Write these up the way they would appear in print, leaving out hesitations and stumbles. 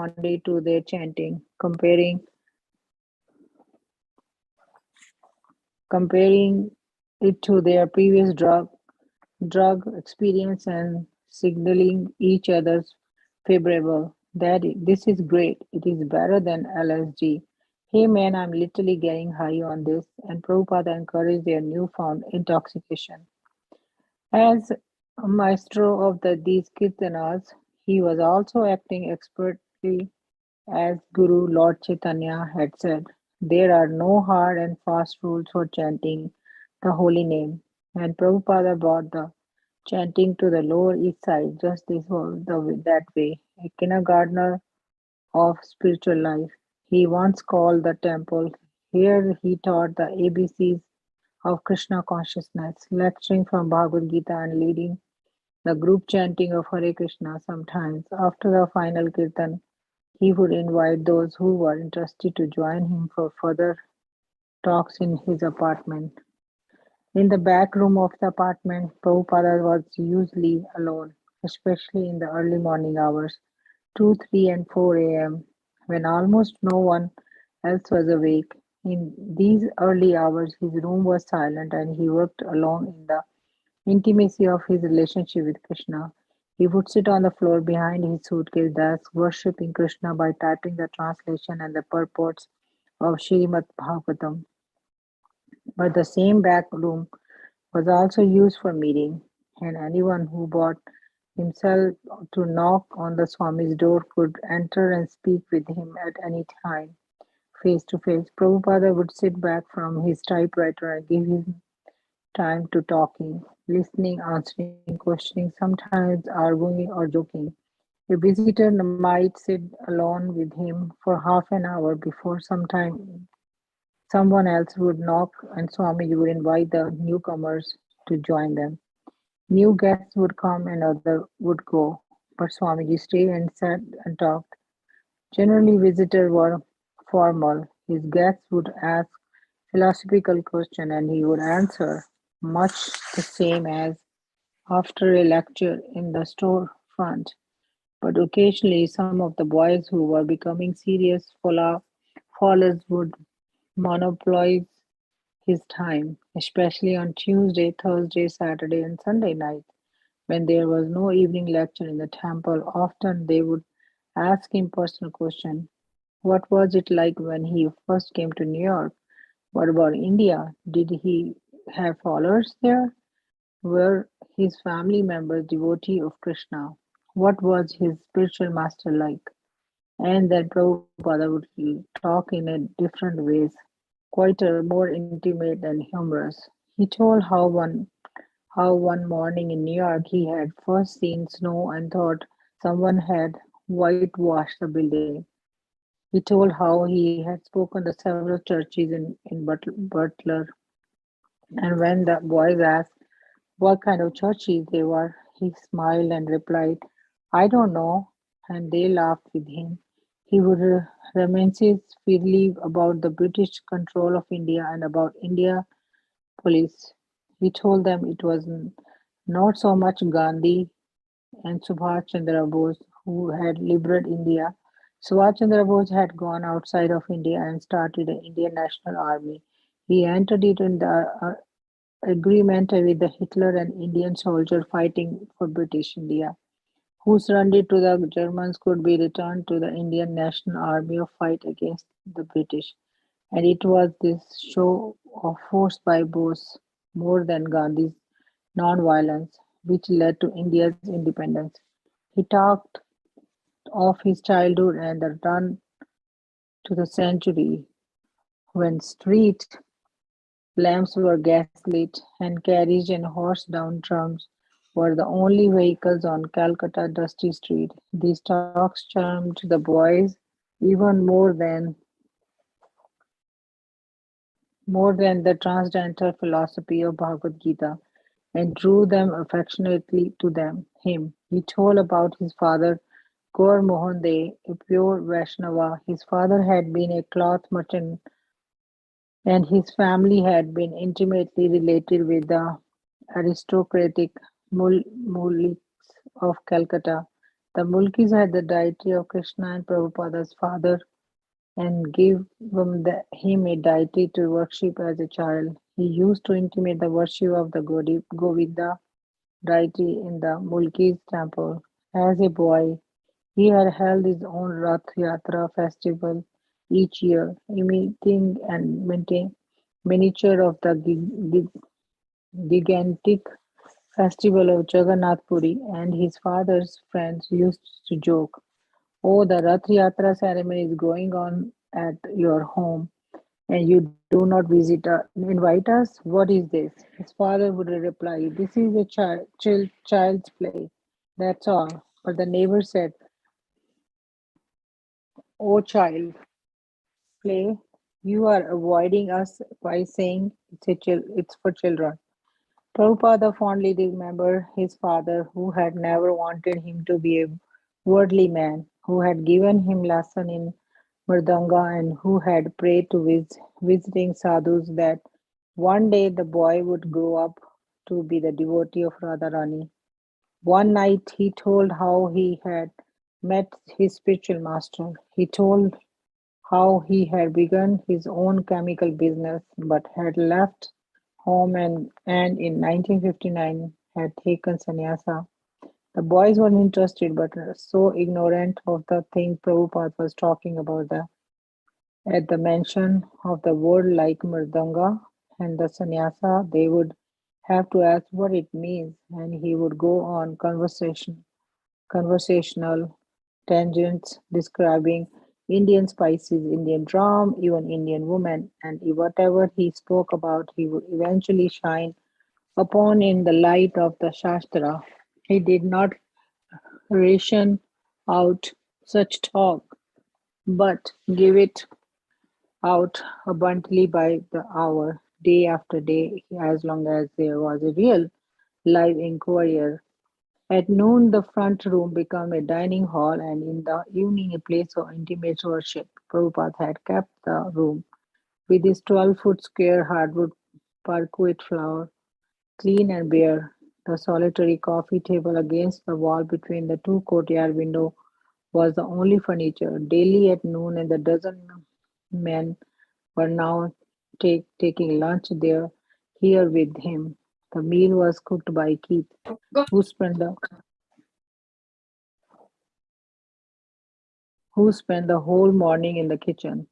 responded to their chanting, comparing it to their previous drug experience and signaling each other's favorable. This is great. It is better than LSD. Hey man, I'm literally getting high on this, and Prabhupada encouraged their newfound intoxication. As a maestro of these kirtanas, he was also acting expertly as Guru Lord Chaitanya had said. There are no hard and fast rules for chanting the holy name, and Prabhupada brought the chanting to the Lower East Side just that way, a kindergartner of spiritual life. He once called the temple. Here he taught the ABCs of Krishna consciousness, lecturing from Bhagavad Gita and leading the group chanting of Hare Krishna. Sometimes, after the final kirtan, he would invite those who were interested to join him for further talks in his apartment. In the back room of the apartment, Prabhupada was usually alone, especially in the early morning hours, 2, 3, and 4 a.m., when almost no one else was awake. In these early hours, his room was silent and he worked alone in the intimacy of his relationship with Krishna. He would sit on the floor behind his suitcase desk, worshipping Krishna by typing the translation and the purports of Srimad Bhagavatam. But the same back room was also used for meeting, and anyone who brought himself to knock on the Swami's door could enter and speak with him at any time, face to face. Prabhupada would sit back from his typewriter and give him time to talking, listening, answering, questioning, sometimes arguing or joking. A visitor might sit alone with him for half an hour before someone else would knock and Swamiji would invite the newcomers to join them. New guests would come and others would go, but Swamiji stayed and sat and talked. Generally, visitors were formal. His guests would ask philosophical questions and he would answer, much the same as after a lecture in the storefront. But occasionally, some of the boys who were becoming serious followers would monopolize his time, especially on Tuesday, Thursday, Saturday, and Sunday nights. When there was no evening lecture in the temple, often they would ask him personal questions. What was it like when he first came to New York? What about India? Did he have followers there? Were his family members devotee of Krishna? What was his spiritual master like? And then Prabhupada would talk in a different ways, quieter, more intimate and humorous. He told how one morning in New York he had first seen snow and thought someone had whitewashed the building. He told how he had spoken to several churches in Butler, and when the boys asked what kind of churches they were, he smiled and replied, I don't know, and they laughed with him. He would reminisce freely about the British control of India and about India police. He told them it was not so much Gandhi and Subhash Chandra Bose who had liberated India. Subhash Chandra Bose had gone outside of India and started the Indian National Army. He entered it in the agreement with the Hitler and Indian soldier fighting for British India, who surrendered to the Germans could be returned to the Indian National Army of fight against the British. And it was this show of force by Bose, more than Gandhi's non-violence, which led to India's independence. He talked of his childhood and the run to the century when street lamps were gaslit and carriage and horse-drawn trams were the only vehicles on Calcutta dusty street. These talks charmed the boys even more than the transcendental philosophy of Bhagavad Gita, and drew them affectionately to him. He told about his father, Gaur Mohan De, a pure Vaishnava. His father had been a cloth merchant and his family had been intimately related with the aristocratic Muliks of Calcutta. The Mulkis had the deity of Krishna and Prabhupada's father and gave him a deity to worship as a child. He used to intimate the worship of the Govinda deity in the Mulki's temple. As a boy, he had held his own Rath Yatra festival each year, imitating and minting miniature of the gigantic festival of Jagannath Puri, and his father's friends used to joke, "Oh, the Rath Yatra ceremony is going on at your home, and you do not invite us? What is this?" His father would reply, "This is a child's play, that's all." But the neighbor said, "Oh, child, play, you are avoiding us by saying it's for children." Prabhupada fondly remembered his father, who had never wanted him to be a worldly man, who had given him lesson in Mridanga and who had prayed to visiting sadhus that one day the boy would grow up to be the devotee of Radharani. One night he told how he had met his spiritual master. He told how he had begun his own chemical business but had left home and in 1959 had taken sannyasa. The boys were interested but so ignorant of the thing Prabhupada was talking about that at the mention of the word like mridanga and the sannyasa, they would have to ask what it means, and he would go on conversational tangents describing Indian spices, Indian drum, even Indian women, and whatever he spoke about, he would eventually shine upon in the light of the Shastra. He did not ration out such talk, but gave it out abundantly by the hour, day after day, as long as there was a real live inquiry. At noon, the front room became a dining hall, and in the evening, a place of intimate worship. Prabhupada had kept the room with his 12-foot square hardwood parquet floor, clean and bare. The solitary coffee table against the wall between the two courtyard windows was the only furniture. Daily at noon, and the dozen men were now taking lunch there here with him. The meal was cooked by Keith, who spent the whole morning in the kitchen.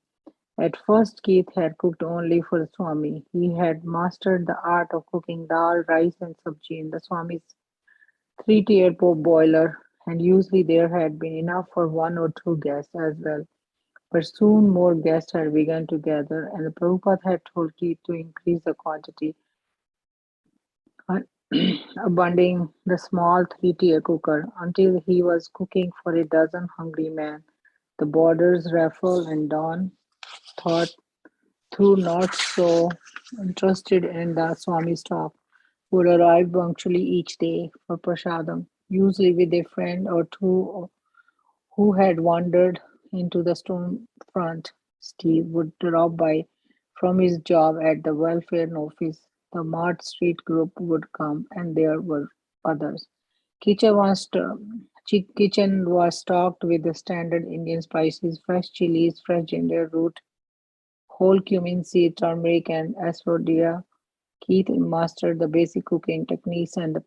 At first, Keith had cooked only for Swami. He had mastered the art of cooking dal, rice, and sabji in the Swami's three-tier boiler, and usually there had been enough for one or two guests as well. But soon more guests had begun to gather, and Prabhupada had told Keith to increase the quantity, uh, abandoning the small three-tier cooker until he was cooking for a dozen hungry men. The boarders, Raffle and Don, thought through not so interested in the Swami's talk, would arrive punctually each day for prasadam, usually with a friend or two who had wandered into the stone front. Steve would drop by from his job at the welfare office. The Mart Street group would come, and there were others. Kitchen was stocked with the standard Indian spices, fresh chilies, fresh ginger root, whole cumin seed, turmeric, and asafoetida. Keith mastered the basic cooking techniques and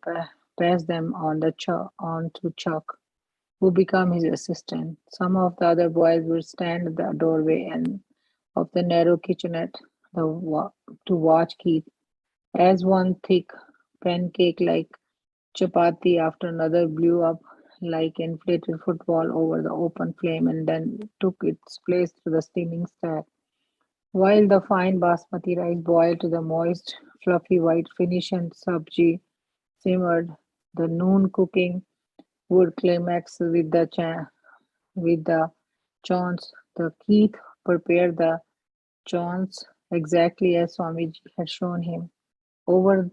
passed them on to Chuck, who became his assistant. Some of the other boys would stand at the doorway and of the narrow kitchenette to watch Keith as one thick pancake like chapati after another blew up like inflated football over the open flame and then took its place to the steaming stack. While the fine basmati rice boiled to the moist, fluffy white finish and sabji simmered, the noon cooking would climax with the chants. The Keith prepared the chants exactly as Swamiji had shown him. Over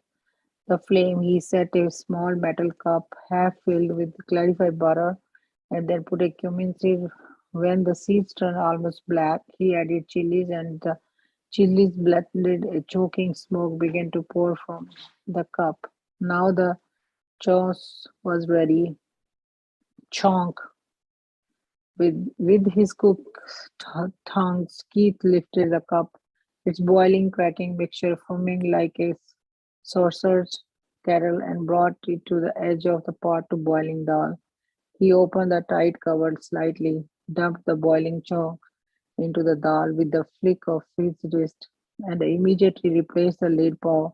the flame, he set a small metal cup half filled with clarified butter and then put a cumin seed. When the seeds turned almost black, he added chilies and the chilies blended. A choking smoke began to pour from the cup. Now the sauce was ready. Chonk. With his cook's tongs, Keith lifted the cup, its boiling, cracking mixture foaming like a sorcerer's kettle, and brought it to the edge of the pot to boiling dal. He opened the tight cover slightly, dumped the boiling chunk into the dal with the flick of his wrist, and immediately replaced the lid paw.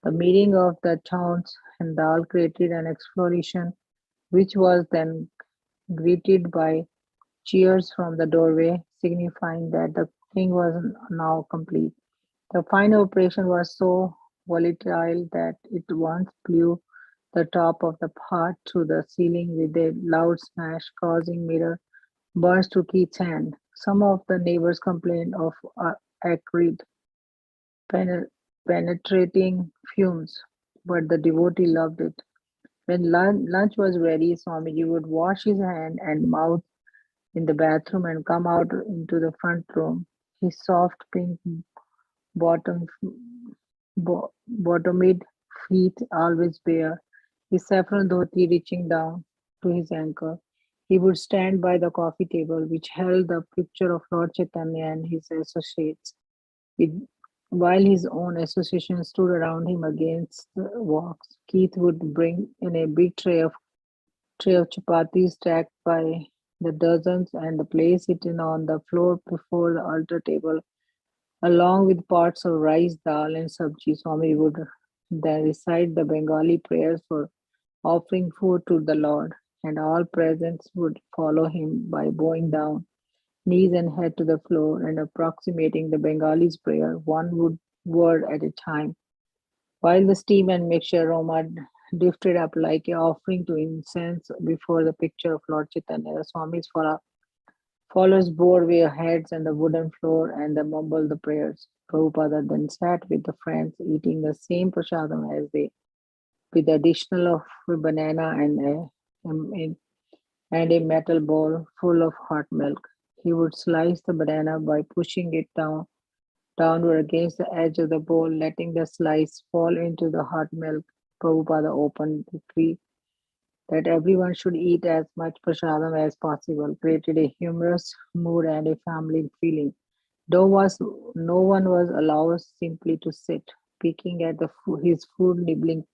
The meeting of the chants and dal created an explosion, which was then greeted by cheers from the doorway, signifying that the thing was now complete. The final operation was so volatile that it once blew the top of the pot to the ceiling with a loud smash, causing mirror burns to Keith's hand. Some of the neighbors complained of acrid, pener- penetrating fumes, but the devotee loved it. When lunch was ready, Swamiji would wash his hand and mouth in the bathroom and come out into the front room, his soft pink bottom, bottomed feet always bare, his saffron dhoti reaching down to his ankle. He would stand by the coffee table, which held the picture of Lord Chaitanya and his associates, with, while his own association stood around him against the walks. Keith would bring in a big tray of chapatis stacked by the dozens and place it in on the floor before the altar table, along with pots of rice, dal, and sabji. Swami would then recite the Bengali prayers for offering food to the Lord, and all presents would follow him by bowing down, knees and head to the floor, and approximating the Bengali's prayer, word at a time, while the steam and mixture aroma drifted up like a offering to incense before the picture of Lord Chaitanya. The Swami's followers bore their heads on the wooden floor and they mumbled the prayers. Prabhupada then sat with the friends eating the same prasadam as they, with the additional of a banana and a metal bowl full of hot milk. He would slice the banana by pushing it downward against the edge of the bowl, letting the slice fall into the hot milk. Prabhupada opened the decree that everyone should eat as much prasadam as possible, created a humorous mood and a family feeling. No one was allowed simply to sit, picking at his food, nibbling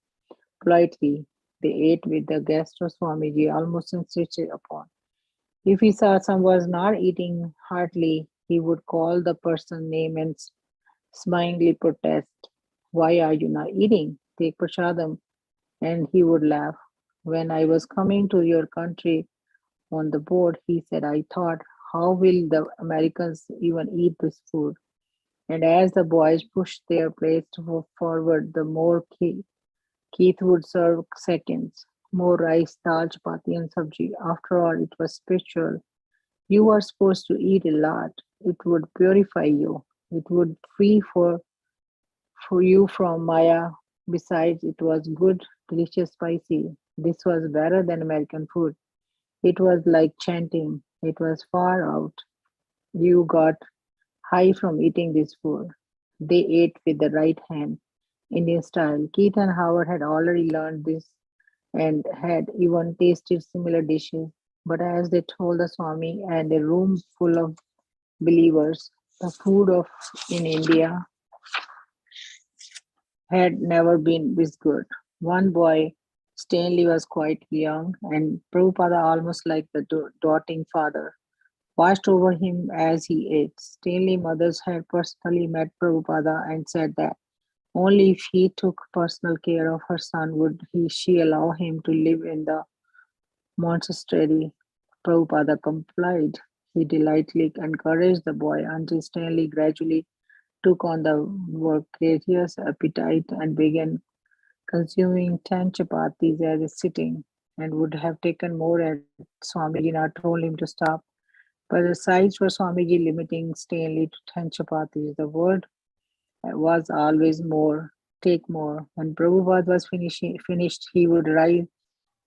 politely. They ate with the guest of Swamiji, almost insisted upon. If he saw someone was not eating heartily, he would call the person name and smilingly protest. Why are you not eating? Take prasadam. And he would laugh. When I was coming to your country on the boat, he said, I thought, how will the Americans even eat this food? And as the boys pushed their plates forward, the more Keith would serve seconds. More rice, dal, chapati, and sabji. After all, it was spiritual. You were supposed to eat a lot. It would purify you. It would free for you from Maya. Besides, it was good, delicious, spicy. This was better than American food. It was like chanting. It was far out. You got high from eating this food. They ate with the right hand, Indian style. Keith and Howard had already learned this and had even tasted similar dishes. But as they told the Swami and a room full of believers, the food of in India had never been this good. One boy, Stanley, was quite young, and Prabhupada, almost like the doting father, watched over him as he ate. Stanley mothers had personally met Prabhupada and said that only if he took personal care of her son would she allow him to live in the monastery. Prabhupada complied. He delightfully encouraged the boy until Stanley gradually took on the voracious appetite and began consuming 10 chapatis as a sitting, and would have taken more had Swamiji not told him to stop. But the size for Swamiji limiting Stanley to 10 chapatis, the word was always more, take more. When Prabhupada was finished, he would rise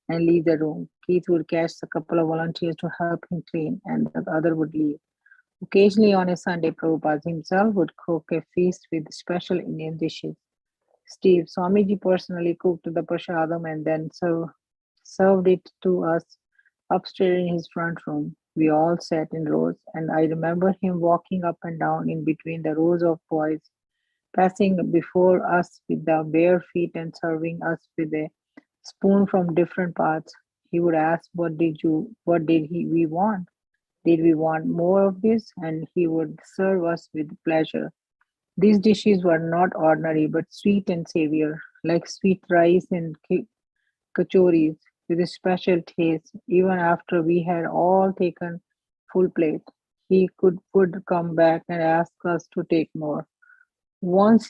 and leave the room. Keith would catch a couple of volunteers to help him clean, and the other would leave. Occasionally on a Sunday, Prabhupada himself would cook a feast with special Indian dishes. Steve, Swamiji personally cooked the prasadam and then served it to us upstairs in his front room. We all sat in rows, and I remember him walking up and down in between the rows of boys, passing before us with the bare feet and serving us with a spoon from different parts. He would ask, what did we want? Did we want more of this? And he would serve us with pleasure. These dishes were not ordinary but sweet and savour, like sweet rice and kachoris with a special taste. Even after we had all taken full plate, he would come back and ask us to take more. Once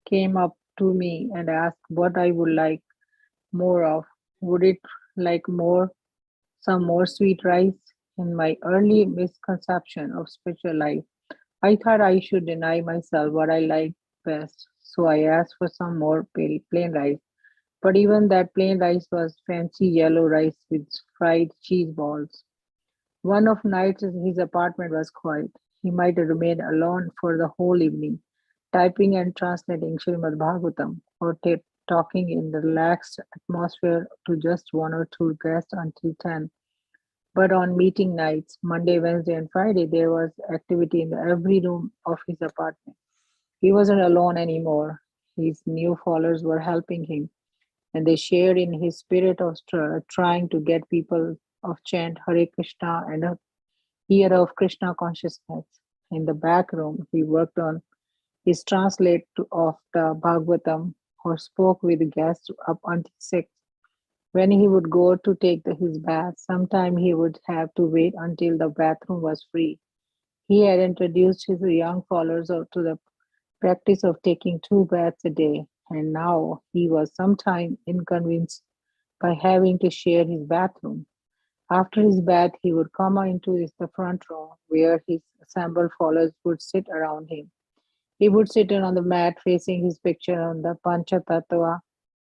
came up to me and asked what I would like more of. Would it like some more sweet rice? In my early misconception of spiritual life, I thought I should deny myself what I liked best, so I asked for some more plain rice. But even that plain rice was fancy yellow rice with fried cheese balls. One of nights his apartment was quiet. He might remain alone for the whole evening, typing and translating Srimad Bhagavatam or talking in the relaxed atmosphere to just one or two guests until 10. But on meeting nights, Monday, Wednesday, and Friday, there was activity in every room of his apartment. He wasn't alone anymore. His new followers were helping him, and they shared in his spirit of trying to get people of chant Hare Krishna and a year of Krishna consciousness. In the back room, he worked on his translate of the Bhagavatam or spoke with guests up until 6. When he would go to take his bath, sometime he would have to wait until the bathroom was free. He had introduced his young followers to the practice of taking 2 baths a day, and now he was sometimes inconvenienced by having to share his bathroom. After his bath, he would come into the front room where his assembled followers would sit around him. He would sit on the mat facing his picture on the Panchatattva,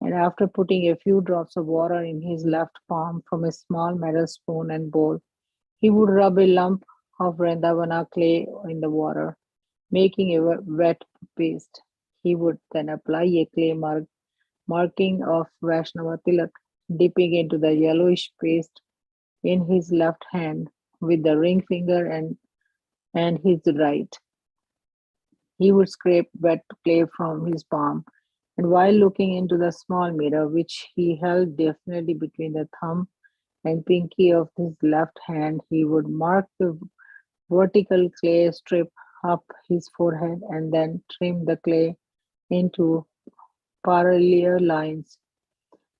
and after putting a few drops of water in his left palm from a small metal spoon and bowl, he would rub a lump of Vrindavana clay in the water, making a wet paste. He would then apply a clay marking of Vaishnava tilak, dipping into the yellowish paste in his left hand with the ring finger and his right. He would scrape wet clay from his palm, and while looking into the small mirror, which he held definitely between the thumb and pinky of his left hand, he would mark the vertical clay strip up his forehead and then trim the clay into parallel lines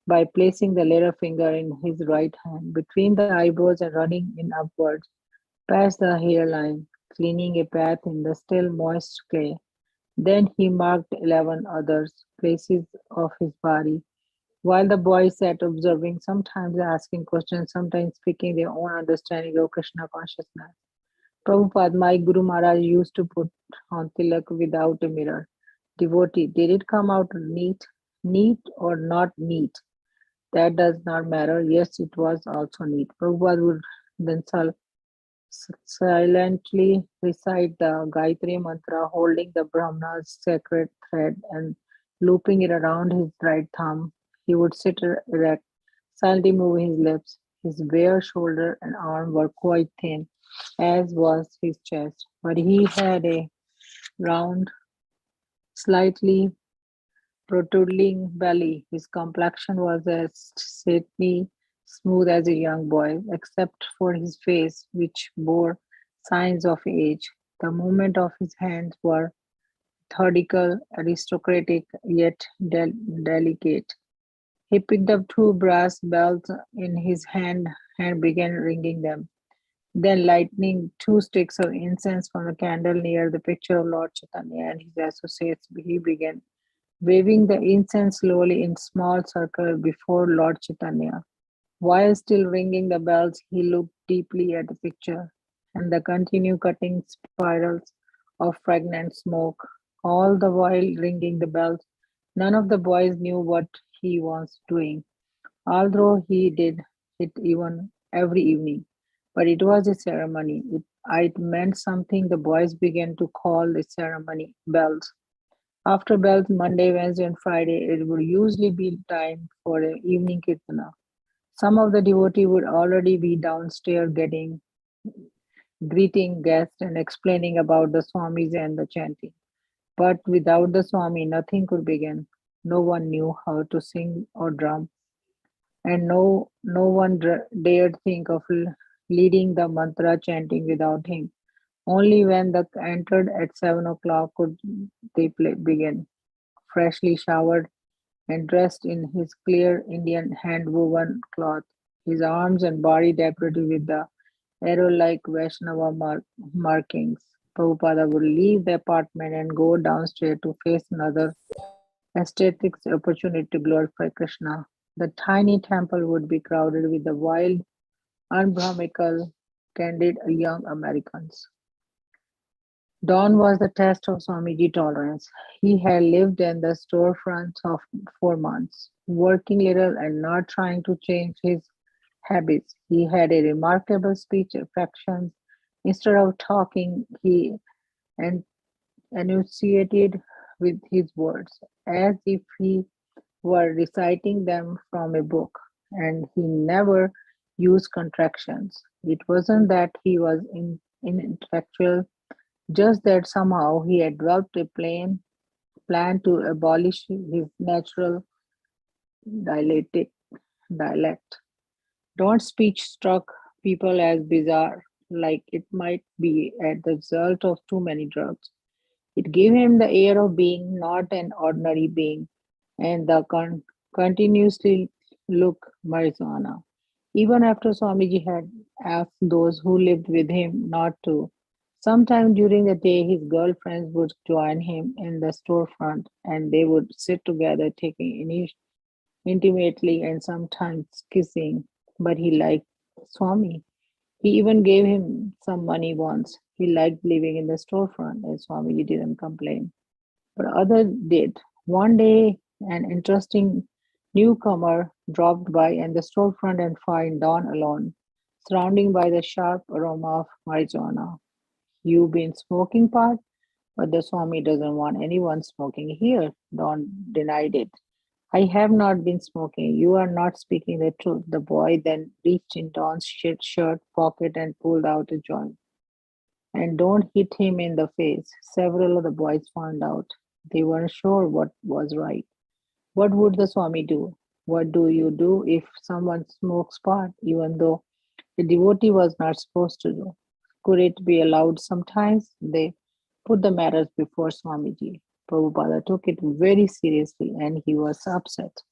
by placing the little finger in his right hand between the eyebrows and running in upwards past the hairline, cleaning a path in the still moist clay. Then he marked 11 others places of his body, while the boys sat observing, sometimes asking questions, sometimes speaking their own understanding of Krishna consciousness. Prabhupada, my Guru Maharaj, used to put on tilak without a mirror. Devotee, did it come out neat? Neat or not neat? That does not matter. Yes, it was also neat. Prabhupada would then silently recite the Gayatri mantra, holding the Brahma's sacred thread and looping it around his right thumb. He would sit erect, silently moving his lips. His bare shoulder and arm were quite thin, as was his chest, but he had a round, slightly protruding belly. His complexion was as silky smooth as a young boy, except for his face, which bore signs of age. The movement of his hands were methodical, aristocratic, yet delicate. He picked up 2 brass bells in his hand and began ringing them. Then, lighting 2 sticks of incense from a candle near the picture of Lord Chaitanya and his associates, he began waving the incense slowly in small circle before Lord Chaitanya. While still ringing the bells, he looked deeply at the picture and the continued cutting spirals of fragrant smoke. All the while ringing the bells, none of the boys knew what he was doing, although he did it even every evening. But it was a ceremony. It meant something. The boys began to call the ceremony bells. After bells, Monday, Wednesday, and Friday, it would usually be time for an evening kirtana. Some of the devotee would already be downstairs greeting guests and explaining about the Swamis and the chanting. But without the Swami, nothing could begin. No one knew how to sing or drum, and no one dared think of leading the mantra chanting without him. Only when the entered at 7 o'clock could they begin. Freshly showered and dressed in his clear Indian hand-woven cloth, his arms and body decorated with the arrow-like Vaishnava markings. Prabhupada would leave the apartment and go downstairs to face another aesthetic opportunity to glorify Krishna. The tiny temple would be crowded with the wild, unbrahmical, candid young Americans. Dawn was the test of Swamiji tolerance. He had lived in the storefronts of 4 months, working little and not trying to change his habits. He had a remarkable speech affection. Instead of talking, he en- enunciated with his words, as if he were reciting them from a book, and he never used contractions. It wasn't that he was intellectual, just that somehow he had developed a plan to abolish his natural dialectic dialect. Don't speech struck people as bizarre, like it might be at the result of too many drugs. It gave him the air of being not an ordinary being, and the continuously look marijuana. Even after Swamiji had asked those who lived with him not to. Sometime during the day, his girlfriends would join him in the storefront, and they would sit together, taking intimately and sometimes kissing. But he liked Swami. He even gave him some money once. He liked living in the storefront, and Swamiji didn't complain. But others did. One day, an interesting newcomer dropped by in the storefront and found Don alone, surrounded by the sharp aroma of marijuana. "You been smoking pot?" "But the Swami doesn't want anyone smoking here." Don denied it. "I have not been smoking. You are not speaking the truth." The boy then reached in Don's shirt pocket and pulled out a joint. "And don't hit him in the face." Several of the boys found out. They weren't sure what was right. What would the Swami do? What do you do if someone smokes pot, even though the devotee was not supposed to do? Could it be allowed sometimes? They put the matters before Swamiji. Prabhupada took it very seriously and he was upset,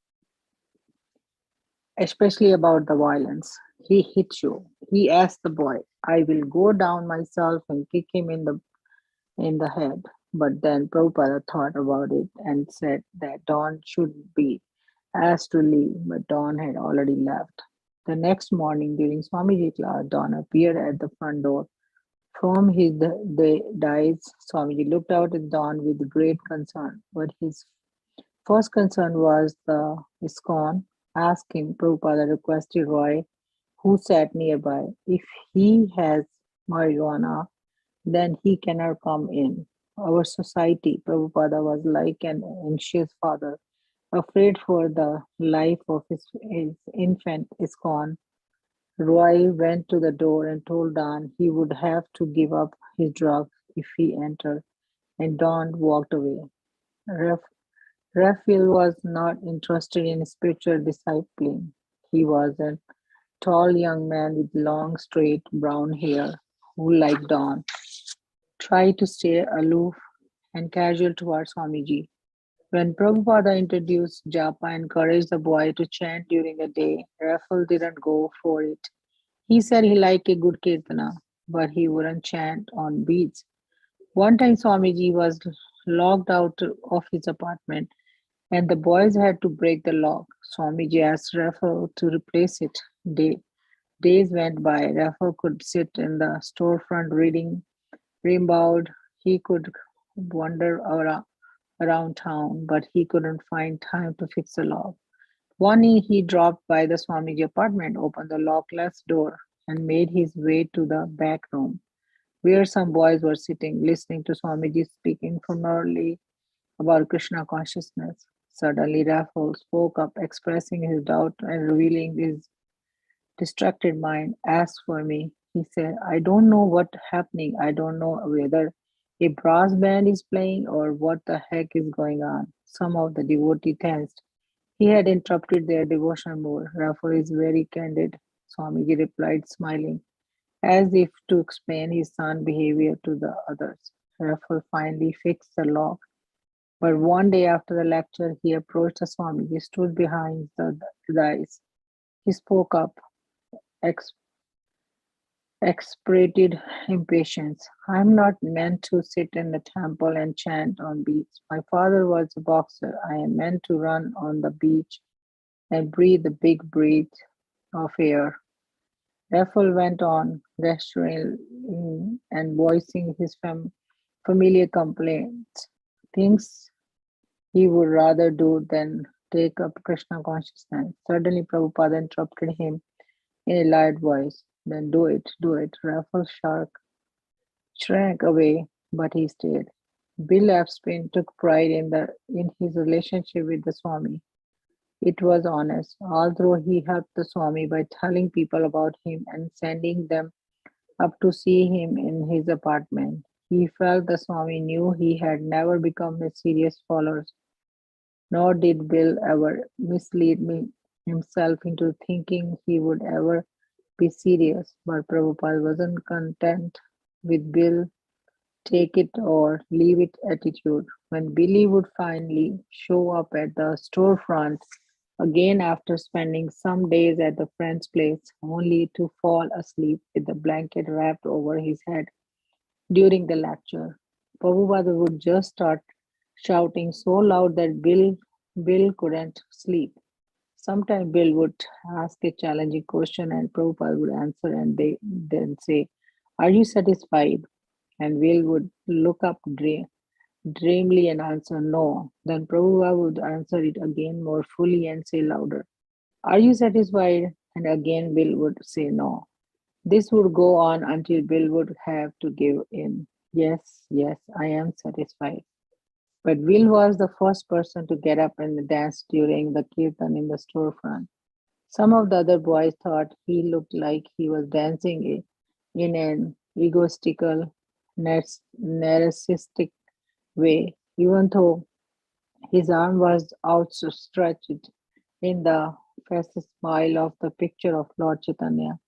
especially about the violence. "He hit you," he asked the boy. "I will go down myself and kick him in the head." But then Prabhupada thought about it and said that Don should be asked to leave, but Don had already left. The next morning during Swamiji class, Don appeared at the front door. From his dais, Swamiji looked out at Don with great concern, but his first concern was the ISKCON. "Ask him," Prabhupada requested Roy, who sat nearby. "If he has marijuana, then he cannot come in." Our society, Prabhupada was like an anxious father, afraid for the life of his infant ISKCON. Roy went to the door and told Don he would have to give up his drugs if he entered, and Don walked away. Raphael was not interested in spiritual discipline. He was a tall young man with long, straight brown hair who, like Don, tried to stay aloof and casual towards Swamiji. When Prabhupada introduced japa and encouraged the boy to chant during the day, Raphael didn't go for it. He said he liked a good kirtana, but he wouldn't chant on beats. One time Swamiji was locked out of his apartment and the boys had to break the lock. Swamiji asked Raphael to replace it. Days went by. Raphael could sit in the storefront reading Rimbaud. He could wander around town, but he couldn't find time to fix the lock. One evening he dropped by the Swamiji apartment, opened the lockless door, and made his way to the back room, where some boys were sitting, listening to Swamiji speak informally about Krishna consciousness. Suddenly Raphael spoke up, expressing his doubt and revealing his distracted mind, ask for me. He said, I don't know what's happening. I don't know whether a brass band is playing or what the heck is going on. Some of the devotee tensed. He had interrupted their devotion more. Raffle is very candid, Swamiji replied, smiling, as if to explain his son's behavior to the others. Raffle finally fixed the lock, but one day after the lecture, he approached the Swamiji, stood behind the dais. He spoke up, ex- exasperated impatience. I'm not meant to sit in the temple and chant on beach. My father was a boxer. I am meant to run on the beach and breathe the big breath of air. Raffle went on, gesturing and voicing his familiar complaints, things he would rather do than take up Krishna consciousness. Suddenly, Prabhupada interrupted him in a loud voice. Then do it. Raffle shrank away, but he stayed. Bill Epstein took pride in his relationship with the Swami. It was honest, although he helped the Swami by telling people about him and sending them up to see him in his apartment. He felt the Swami knew he had never become a serious follower, nor did Bill ever mislead me himself into thinking he would ever be serious. But Prabhupada wasn't content with Bill take it or leave it attitude. When Billy would finally show up at the storefront again after spending some days at the friend's place, only to fall asleep with the blanket wrapped over his head during the lecture, Prabhupada would just start shouting so loud that Bill couldn't sleep. Sometimes Bill would ask a challenging question and Prabhupada would answer and they then say, Are you satisfied? And Will would look up dreamily and answer no. Then Prabhupada would answer it again more fully and say louder, Are you satisfied? And again Bill would say no. This would go on until Bill would have to give in. Yes, I am satisfied. But Will was the first person to get up and dance during the kirtan in the storefront. Some of the other boys thought he looked like he was dancing in an egotistical, narcissistic way, even though his arm was outstretched in the faced smile of the picture of Lord Chaitanya.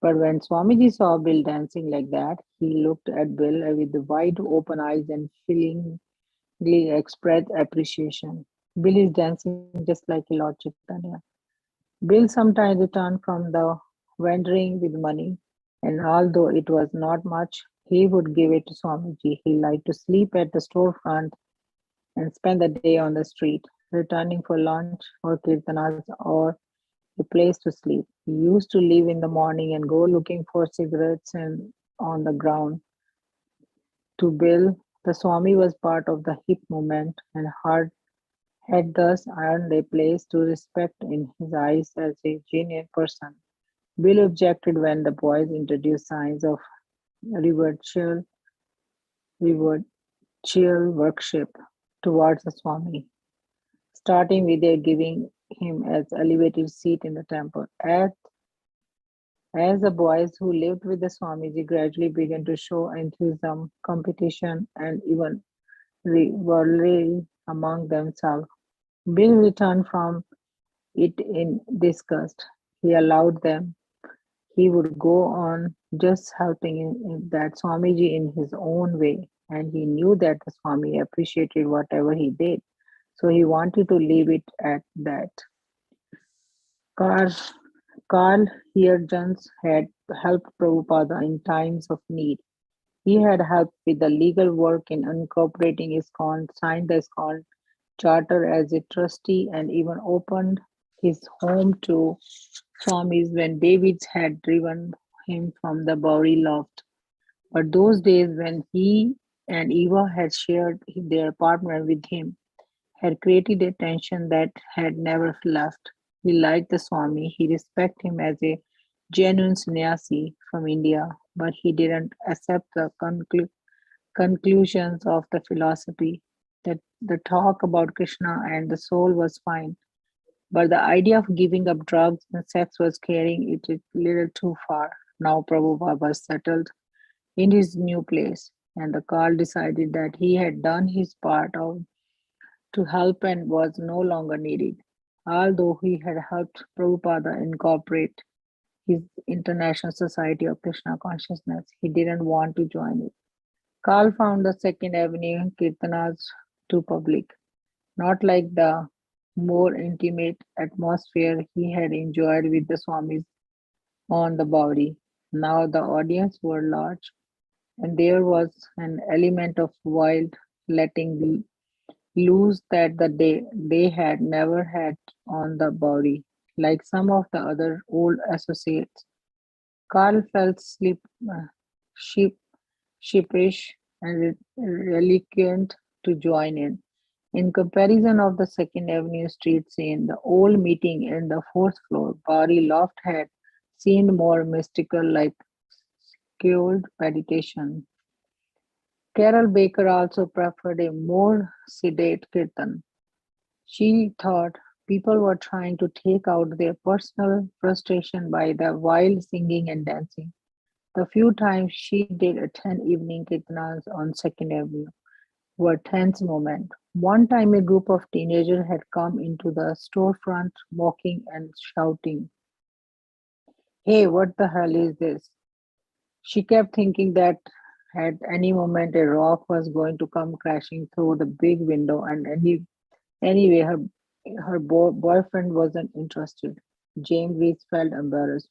But when Swamiji saw Bill dancing like that, he looked at Bill with wide open eyes and feelingly expressed appreciation. Bill is dancing just like a Lord Chaitanya. Bill sometimes returned from the wandering with money, and although it was not much, he would give it to Swamiji. He liked to sleep at the storefront and spend the day on the street, returning for lunch or kirtanas or a place to sleep. He used to leave in the morning and go looking for cigarettes and on the ground. To Bill, the Swami was part of the hip movement and had thus earned a place to respect in his eyes as a genuine person. Bill objected when the boys introduced signs of reverential, reverential worship towards the Swami, starting with their giving him as elevated seat in the temple. As the boys who lived with the Swamiji gradually began to show enthusiasm, competition, and even rivalry among themselves, Bill returned from it in disgust. He allowed them. He would go on just helping in that Swamiji in his own way, and he knew that the Swami appreciated whatever he did, so he wanted to leave it at that. Carl, Carl Hierjans had helped Prabhupada in times of need. He had helped with the legal work in incorporating ISKCON, signed the ISKCON charter as a trustee, and even opened his home to Swamis when Davids had driven him from the Bowery loft. But those days when he and Eva had shared their apartment with him had created a tension that had never left. He liked the Swami, he respected him as a genuine sannyasi from India, but he didn't accept the conclusions of the philosophy that the talk about Krishna and the soul was fine, But the idea of giving up drugs and sex was carrying it a little too far. Now Prabhupada was settled in his new place, and the Carl decided that he had done his part to help and was no longer needed. Although he had helped Prabhupada incorporate his International Society of Krishna Consciousness, he didn't want to join it. Carl found the Second Avenue Kirtanas too public, not like the more intimate atmosphere he had enjoyed with the Swamis on the Bauri. Now the audience were large, and there was an element of wild letting loose that they had never had on the Bowery. Like some of the other old associates, Carl felt uh, sheep, sheepish and reluctant to join in. In comparison of the Second Avenue street scene, the old meeting in the fourth floor Bowery loft had seemed more mystical, like skilled meditation. Carol Baker also preferred a more sedate kirtan. She thought people were trying to take out their personal frustration by the wild singing and dancing. The few times she did attend evening kirtanas on Second Avenue were tense moments. One time, a group of teenagers had come into the storefront, mocking and shouting, "Hey, what the hell is this?" She kept thinking that at any moment a rock was going to come crashing through the big window, and anyway, her boyfriend wasn't interested. James Reese felt embarrassed.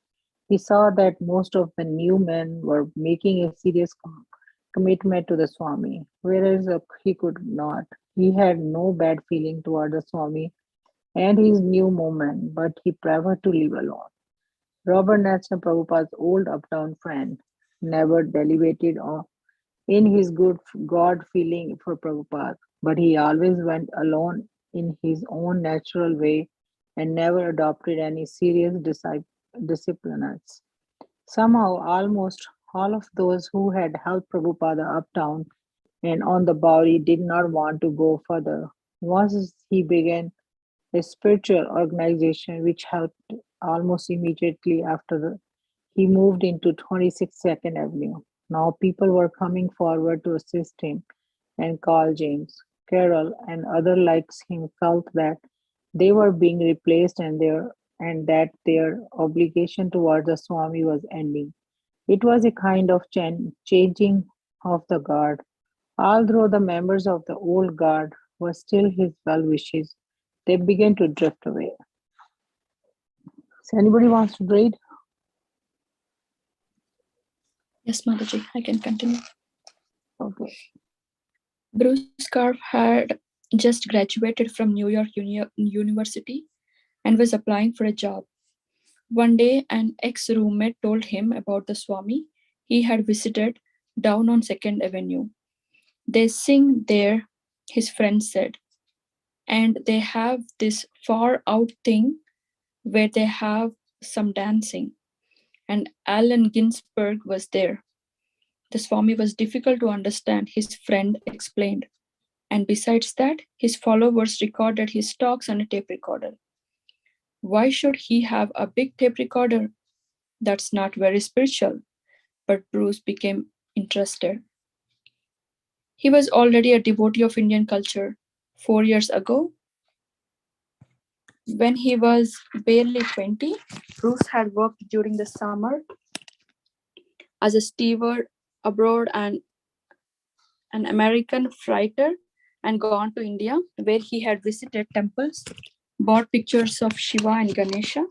He saw that most of the new men were making a serious commitment to the Swami, whereas he could not. He had no bad feeling toward the Swami and his new movement, but he preferred to live alone. Robert Nathan, Prabhupada's old uptown friend, never deliberated in his good God feeling for Prabhupada, but he always went alone in his own natural way and never adopted any serious disciplines. Somehow, almost all of those who had helped Prabhupada uptown and on the Bowery did not want to go further. Once he began a spiritual organization which helped almost immediately after he moved into 26 Second Avenue. Now people were coming forward to assist him, and Carl James, Carroll, and others like him felt that they were being replaced and that their obligation towards the Swami was ending. It was a kind of changing of the guard. Although the members of the old guard were still his well wishes, they began to drift away. So anybody wants to read? Yes, Mataji, I can continue. Okay. Bruce Carf had just graduated from New York University and was applying for a job. One day, an ex-roommate told him about the Swami he had visited down on 2nd Avenue. They sing there, his friend said, and they have this far out thing where they have some dancing. And Allen Ginsberg was there. The Swami was difficult to understand, his friend explained. And besides that, his followers recorded his talks on a tape recorder. Why should he have a big tape recorder? That's not very spiritual. But Bruce became interested. He was already a devotee of Indian culture. 4 years ago, when he was barely 20, Bruce had worked during the summer as a steward abroad and an American freighter and gone to India, where he had visited temples, bought pictures of Shiva and Ganesha,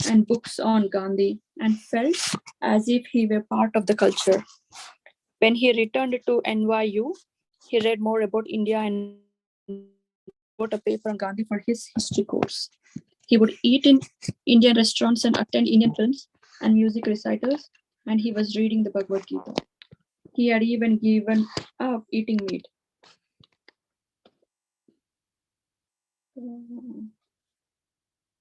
and books on Gandhi, and felt as if he were part of the culture. When he returned to NYU, he read more about India and wrote a paper on Gandhi for his history course. He would eat in Indian restaurants and attend Indian films and music recitals, and he was reading the Bhagavad Gita. He had even given up eating meat.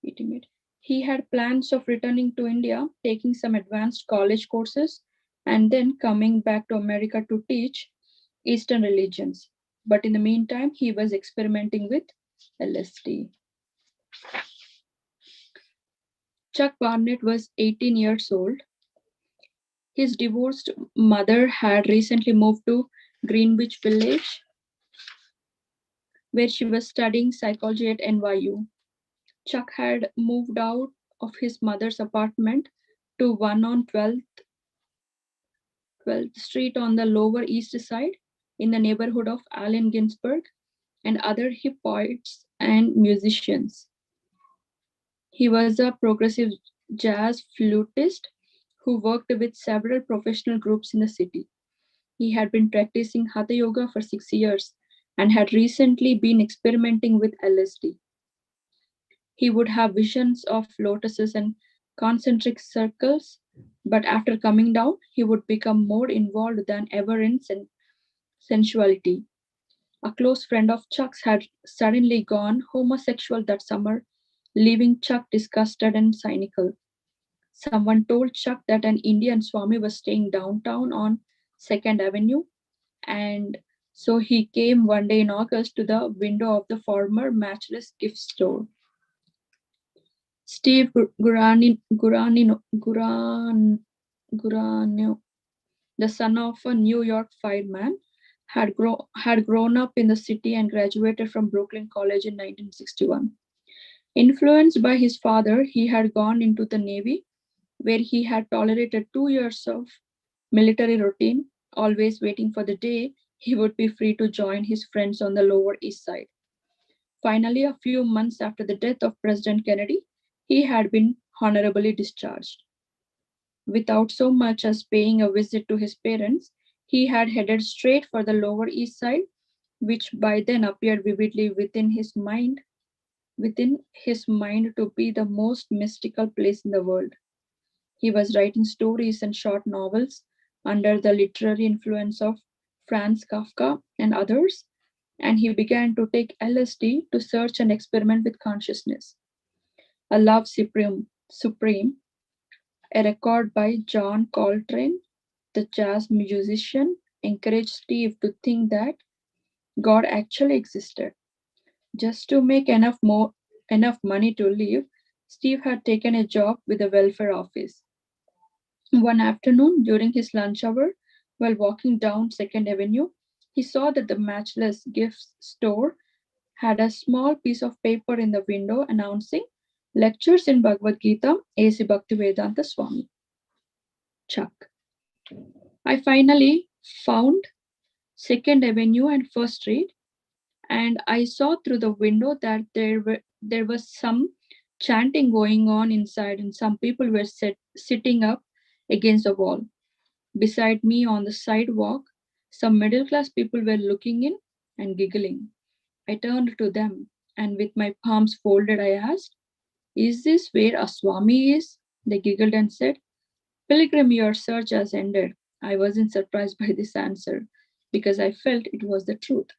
Eating meat. He had plans of returning to India, taking some advanced college courses, and then coming back to America to teach Eastern religions. But in the meantime, he was experimenting with LSD. Chuck Barnett was 18 years old. His divorced mother had recently moved to Greenwich Village, where she was studying psychology at NYU. Chuck had moved out of his mother's apartment to one on 12th Street on the Lower East Side in the neighborhood of Allen Ginsberg and other hip poets and musicians. He was a progressive jazz flutist who worked with several professional groups in the city. He had been practicing Hatha Yoga for 6 years and had recently been experimenting with LSD. He would have visions of lotuses and concentric circles, but after coming down, he would become more involved than ever in sensuality. A close friend of Chuck's had suddenly gone homosexual that summer, leaving Chuck disgusted and cynical. Someone told Chuck that an Indian Swami was staying downtown on 2nd Avenue, and so he came one day in August to the window of the former Matchless gift store. Steve Guarino, the son of a New York fireman, had grown up in the city and graduated from Brooklyn College in 1961. Influenced by his father, he had gone into the Navy, where he had tolerated 2 years of military routine, always waiting for the day he would be free to join his friends on the Lower East Side. Finally, a few months after the death of President Kennedy, he had been honorably discharged. Without so much as paying a visit to his parents, he had headed straight for the Lower East Side, which by then appeared vividly within his mind to be the most mystical place in the world. He was writing stories and short novels under the literary influence of Franz Kafka and others, and he began to take LSD to search and experiment with consciousness. A Love Supreme, a record by John Coltrane, the jazz musician, encouraged Steve to think that God actually existed. Just to make enough money to live, Steve had taken a job with the welfare office. One afternoon, during his lunch hour, while walking down 2nd Avenue, he saw that the Matchless Gifts store had a small piece of paper in the window announcing lectures in Bhagavad Gita, A.C. Bhaktivedanta Swami. Chuck. I finally found 2nd Avenue and First Street, and I saw through the window that there was some chanting going on inside, and some people were sitting up against the wall. Beside me on the sidewalk, some middle class people were looking in and giggling. I turned to them, and with my palms folded, I asked, "Is this where a Swami is?" They giggled and said, "Pilgrim, your search has ended." I wasn't surprised by this answer because I felt it was the truth.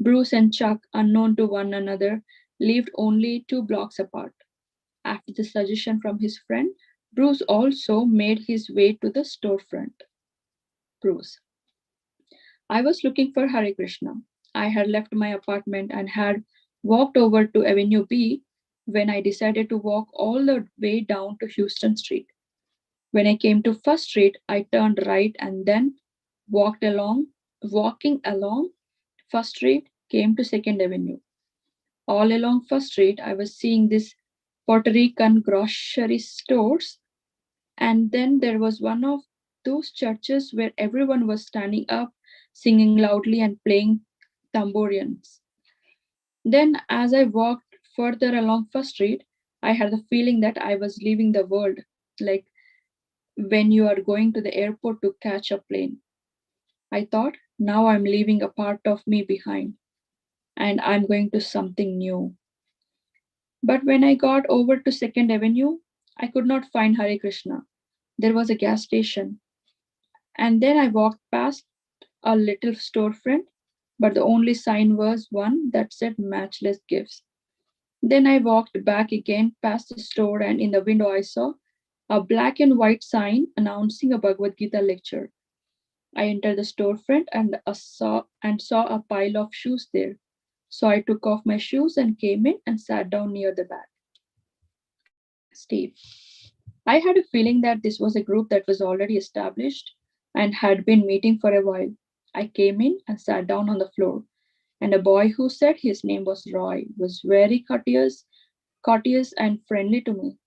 Bruce and Chuck, unknown to one another, lived only 2 blocks apart. After the suggestion from his friend, Bruce also made his way to the storefront. Bruce. I was looking for Hare Krishna. I had left my apartment and had walked over to Avenue B when I decided to walk all the way down to Houston Street. When I came to First Street, I turned right and then walked along. Walking along First Street came to 2nd Avenue. All along First Street, I was seeing these Puerto Rican grocery stores, and then there was one of those churches where everyone was standing up, singing loudly, and playing tambourines. Then, as I walked further along First Street, I had the feeling that I was leaving the world, like when you are going to the airport to catch a plane. I thought, now I'm leaving a part of me behind and I'm going to something new. But when I got over to 2nd Avenue, I could not find Hare Krishna. There was a gas station. And then I walked past a little storefront, but the only sign was one that said Matchless Gifts. Then I walked back again past the store, and in the window I saw a black and white sign announcing a Bhagavad Gita lecture. I entered the storefront and saw a pile of shoes there. So I took off my shoes and came in and sat down near the back. Steve. I had a feeling that this was a group that was already established and had been meeting for a while. I came in and sat down on the floor, and a boy who said his name was Roy was very courteous and friendly to me.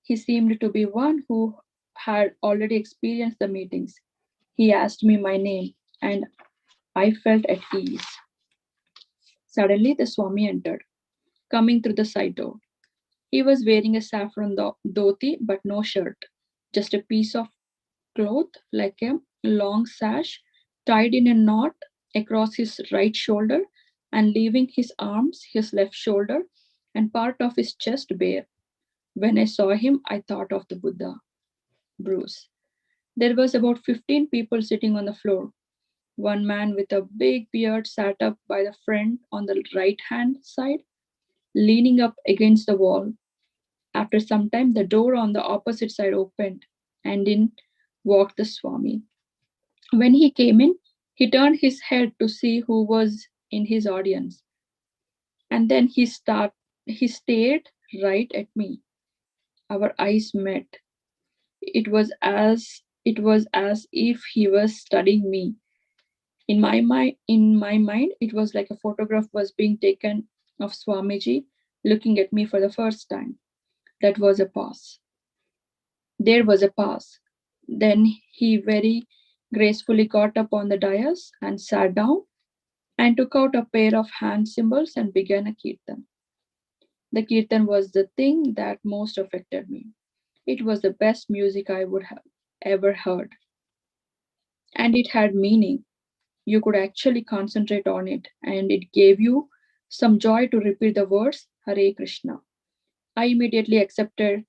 He seemed to be one who had already experienced the meetings. He asked me my name, and I felt at ease. Suddenly, the Swami entered, coming through the side door. He was wearing a saffron dhoti but no shirt, just a piece of cloth like a long sash tied in a knot across his right shoulder and leaving his arms, his left shoulder, and part of his chest bare. When I saw him, I thought of the Buddha, Bruce. There was about 15 people sitting on the floor. One man with a big beard sat up by the front on the right hand side, leaning up against the wall. After some time, the door on the opposite side opened, and in walked the Swami. When he came in, he turned his head to see who was in his audience, and then he stared right at me. Our eyes met. It was as if he was studying me. In my mind, it was like a photograph was being taken of Swamiji looking at me for the first time. That was a pause. There was a pause. Then he very gracefully got up on the dais and sat down and took out a pair of hand cymbals and began a kirtan. The kirtan was the thing that most affected me. It was the best music I would have ever heard, and it had meaning. You could actually concentrate on it, and it gave you some joy to repeat the words Hare Krishna. I immediately accepted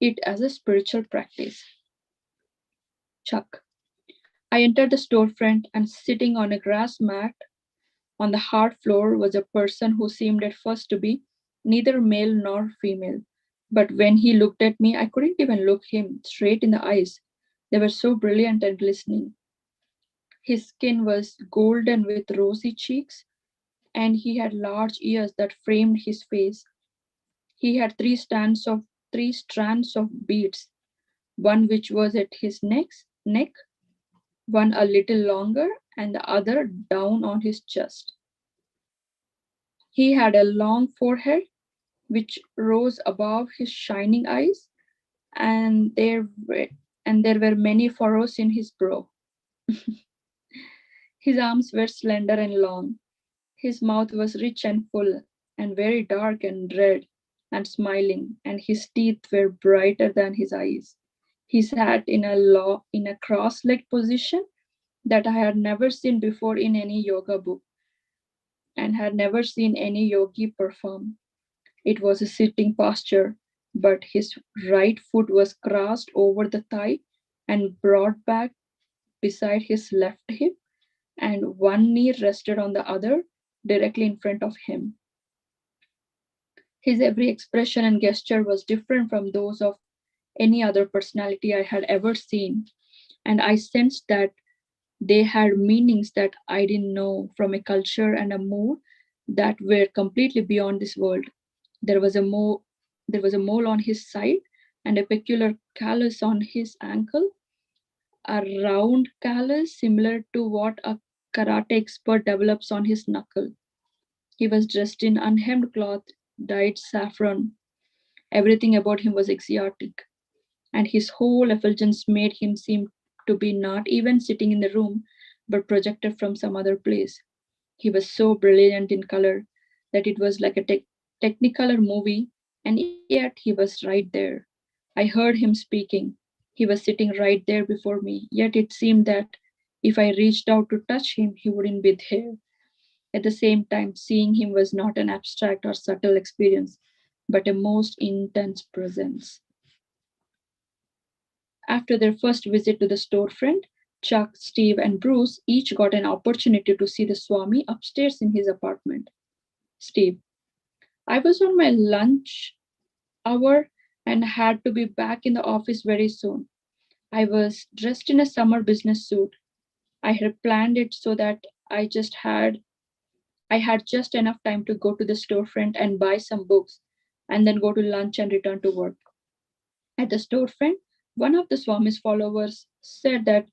it as a spiritual practice. Chuck. I entered the storefront, and sitting on a grass mat on the hard floor was a person who seemed at first to be neither male nor female. But when he looked at me, I couldn't even look him straight in the eyes. They were so brilliant and glistening. His skin was golden with rosy cheeks, and he had large ears that framed his face. He had three strands of beads, one which was at his neck, one a little longer, and the other down on his chest. He had a long forehead which rose above his shining eyes, and there were many furrows in his brow. His arms were slender and long. His mouth was rich and full, and very dark and red and smiling, and his teeth were brighter than his eyes. He sat in a cross-legged position that I had never seen before in any yoga book and had never seen any yogi perform. It was a sitting posture, but his right foot was crossed over the thigh and brought back beside his left hip, and one knee rested on the other directly in front of him. His every expression and gesture was different from those of any other personality I had ever seen, and I sensed that they had meanings that I didn't know from a culture and a mood that were completely beyond this world. There was a mole on his side and a peculiar callus on his ankle, a round callus similar to what a karate expert develops on his knuckle. He was dressed in unhemmed cloth, dyed saffron. Everything about him was exotic, and his whole effulgence made him seem to be not even sitting in the room, but projected from some other place. He was so brilliant in color that it was like a technicolor movie, and yet he was right there. I heard him speaking. He was sitting right there before me, yet it seemed that if I reached out to touch him, he wouldn't be there. At the same time, seeing him was not an abstract or subtle experience, but a most intense presence. After their first visit to the storefront, Chuck, Steve, and Bruce each got an opportunity to see the Swami upstairs in his apartment. Steve, I was on my lunch hour and had to be back in the office very soon. I was dressed in a summer business suit. I had planned it so that I had just enough time to go to the storefront and buy some books and then go to lunch and return to work. At the storefront, one of the Swami's followers said that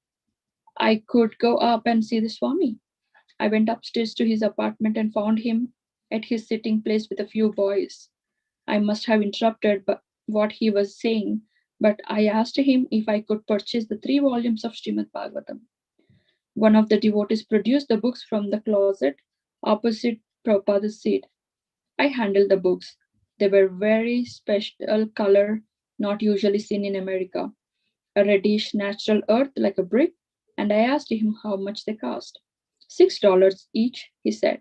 I could go up and see the Swami. I went upstairs to his apartment and found him at his sitting place with a few boys. I must have interrupted what he was saying, but I asked him if I could purchase the 3 volumes of Srimad Bhagavatam. One of the devotees produced the books from the closet opposite Prabhupada's seat. I handled the books. They were very special color, not usually seen in America. A reddish natural earth like a brick, and I asked him how much they cost. $6 each, he said.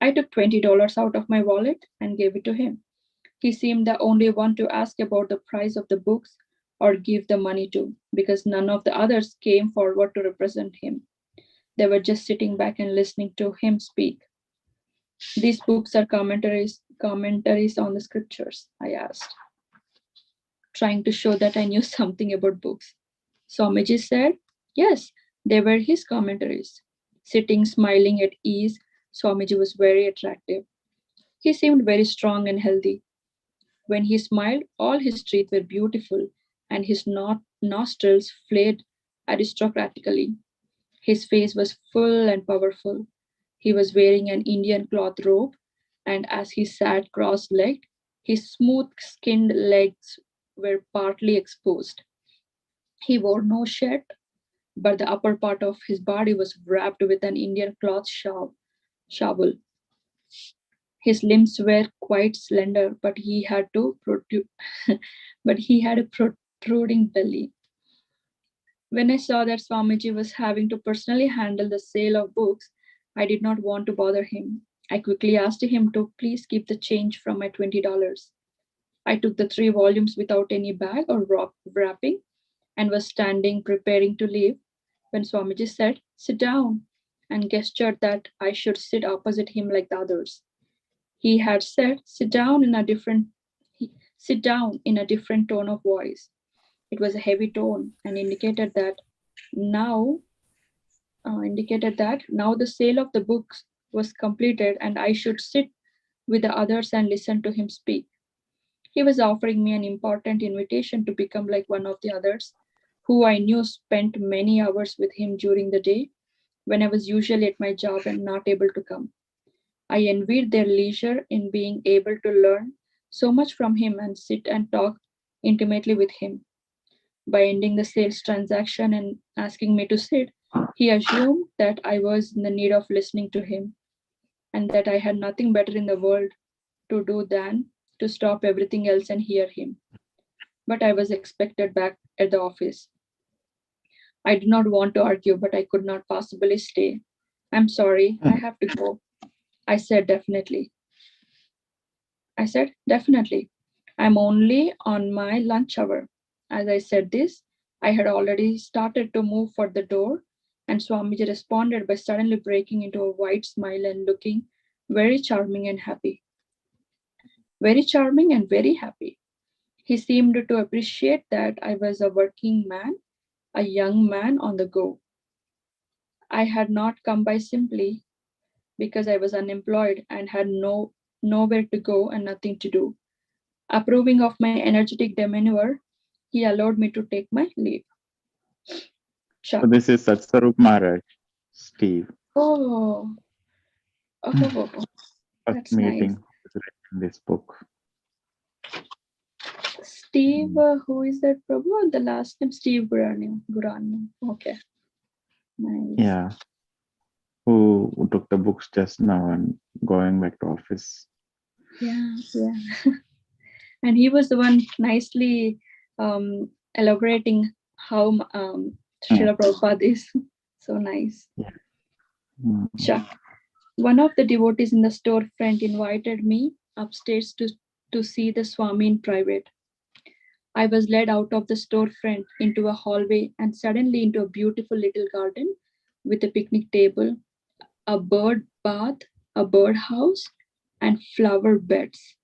I took $20 out of my wallet and gave it to him. He seemed the only one to ask about the price of the books or give the money to, because none of the others came forward to represent him. They were just sitting back and listening to him speak. These books are commentaries on the scriptures, I asked, trying to show that I knew something about books. Swamiji said, yes, they were his commentaries. Sitting smiling at ease, Swamiji was very attractive. He seemed very strong and healthy. When he smiled, all his teeth were beautiful and his nostrils flared aristocratically. His face was full and powerful. He was wearing an Indian cloth robe, and as he sat cross legged, his smooth skinned legs were partly exposed. He wore no shirt, but the upper part of his body was wrapped with an Indian cloth shawl. His limbs were quite slender, but he had a protruding belly. When I saw that Swamiji was having to personally handle the sale of books, I did not want to bother him. I quickly asked him to please keep the change from my $20. I took the 3 volumes without any bag or wrapping and was standing preparing to leave when Swamiji said, sit down, and gestured that I should sit opposite him like the others. He had said, sit down in a different tone of voice. It was a heavy tone and now indicated that now the sale of the books was completed and I should sit with the others and listen to him speak. He was offering me an important invitation to become like one of the others, who I knew spent many hours with him during the day when I was usually at my job and not able to come. I envied their leisure in being able to learn so much from him and sit and talk intimately with him. By ending the sales transaction and asking me to sit, he assumed that I was in the need of listening to him and that I had nothing better in the world to do than to stop everything else and hear him. But I was expected back at the office. I did not want to argue, but I could not possibly stay. I'm sorry, I have to go. I said definitely. I said, definitely. I'm only on my lunch hour. As I said this, I had already started to move for the door, and Swamiji responded by suddenly breaking into a wide smile and looking very charming and happy. Very charming and very happy. He seemed to appreciate that I was a working man, a young man on the go. I had not come by simply because I was unemployed and had nowhere to go and nothing to do. Approving of my energetic demeanor, he allowed me to take my leave. So Chuck. this is Satsarup Maharaj, Steve. Oh, oh, First that's nice. meeting in this book. Steve, who is that Prabhu? The last name, Steve Gurani. Okay, nice. Yeah. Who took the books just now and going back to office. Yeah. And he was the one nicely elaborating how Srila Prabhupada is. So nice. Yeah. Chuck. One of the devotees in the storefront invited me upstairs to see the Swami in private. I was led out of the storefront into a hallway and suddenly into a beautiful little garden with a picnic table, a bird bath, a bird house, and flower beds.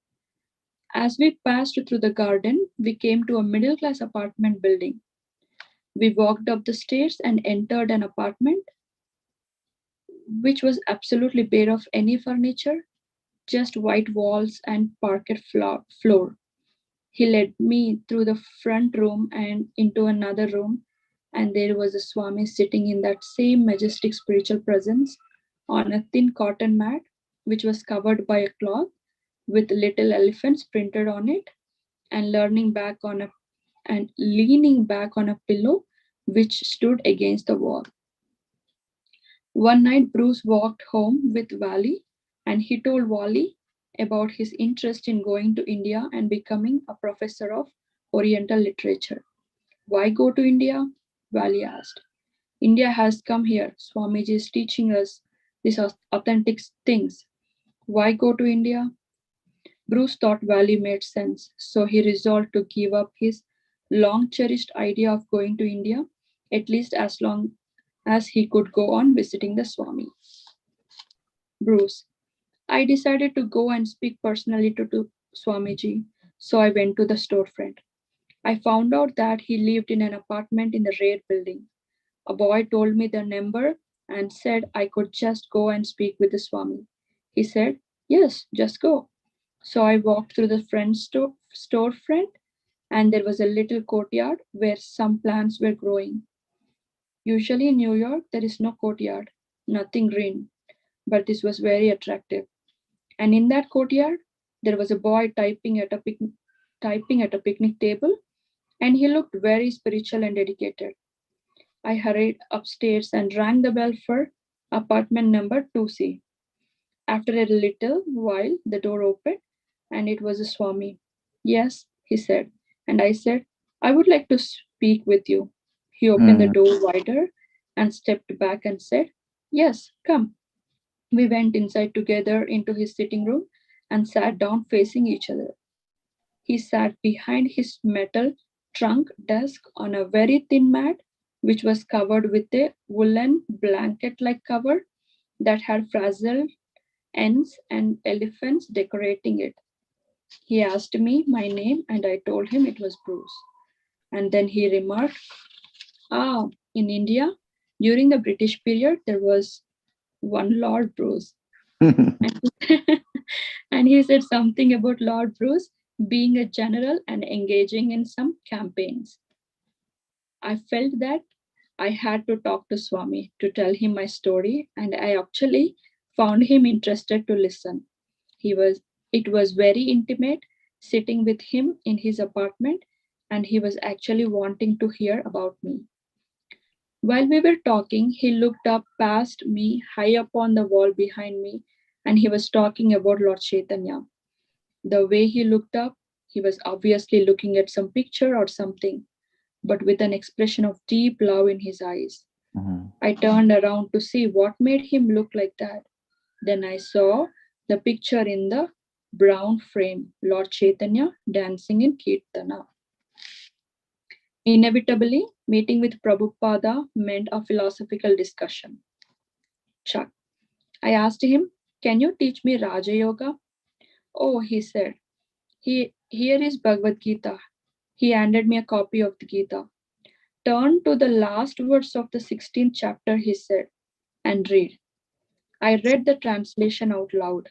As we passed through the garden, we came to a middle class apartment building. We walked up the stairs and entered an apartment which was absolutely bare of any furniture. just white walls and parquet floor. He led me through the front room and into another room, and there was a Swami sitting in that same majestic spiritual presence on a thin cotton mat, which was covered by a cloth with little elephants printed on it, and leaning back on a pillow which stood against the wall. One night, Bruce walked home with Wally, and he told Wally about his interest in going to India and becoming a professor of Oriental literature. Why go to India? Wally asked. India has come here. Swamiji is teaching us these authentic things. Why go to India? Bruce thought Wally made sense, so he resolved to give up his long cherished idea of going to India, at least as long as he could go on visiting the Swami. Bruce, I decided to go and speak personally to Swamiji, so I went to the storefront. I found out that he lived in an apartment in the rare building. A boy told me the number and said I could just go and speak with the Swami. He said, yes, just go. So I walked through the storefront, and there was a little courtyard where some plants were growing. Usually in New York, there is no courtyard, nothing green, but this was very attractive. And in that courtyard, there was a boy typing at a picnic table, and he looked very spiritual and dedicated. I hurried upstairs and rang the bell for apartment number 2C. After a little while, the door opened, and it was a Swami. Yes, he said. And I said, I would like to speak with you. He opened the Mm. door wider and stepped back and said, yes, come. We went inside together into his sitting room and sat down facing each other. He sat behind his metal trunk desk on a very thin mat, which was covered with a woolen blanket like cover that had frazzled ends and elephants decorating it. He asked me my name, and I told him it was Bruce. And then he remarked, ah, in India, during the British period, there was one Lord Bruce. And and he said something about Lord Bruce being a general and engaging in some campaigns. I felt that I had to talk to Swami to tell him my story, and I actually found him interested to listen. He was it was very intimate sitting with him in his apartment, and he was actually wanting to hear about me. While we were talking, he looked up past me, high up on the wall behind me, and he was talking about Lord Chaitanya. The way he looked up, he was obviously looking at some picture or something, but with an expression of deep love in his eyes. Mhm. I turned around to see what made him look like that. Then I saw the picture in the brown frame, Lord Chaitanya dancing in Kirtana. Inevitably, meeting with Prabhupada meant a philosophical discussion. Chuck, I asked him, can you teach me Raja Yoga? Oh, he said, here is Bhagavad Gita. He handed me a copy of the Gita. Turn to the last words of the 16th chapter, he said, and read. I read the translation out loud.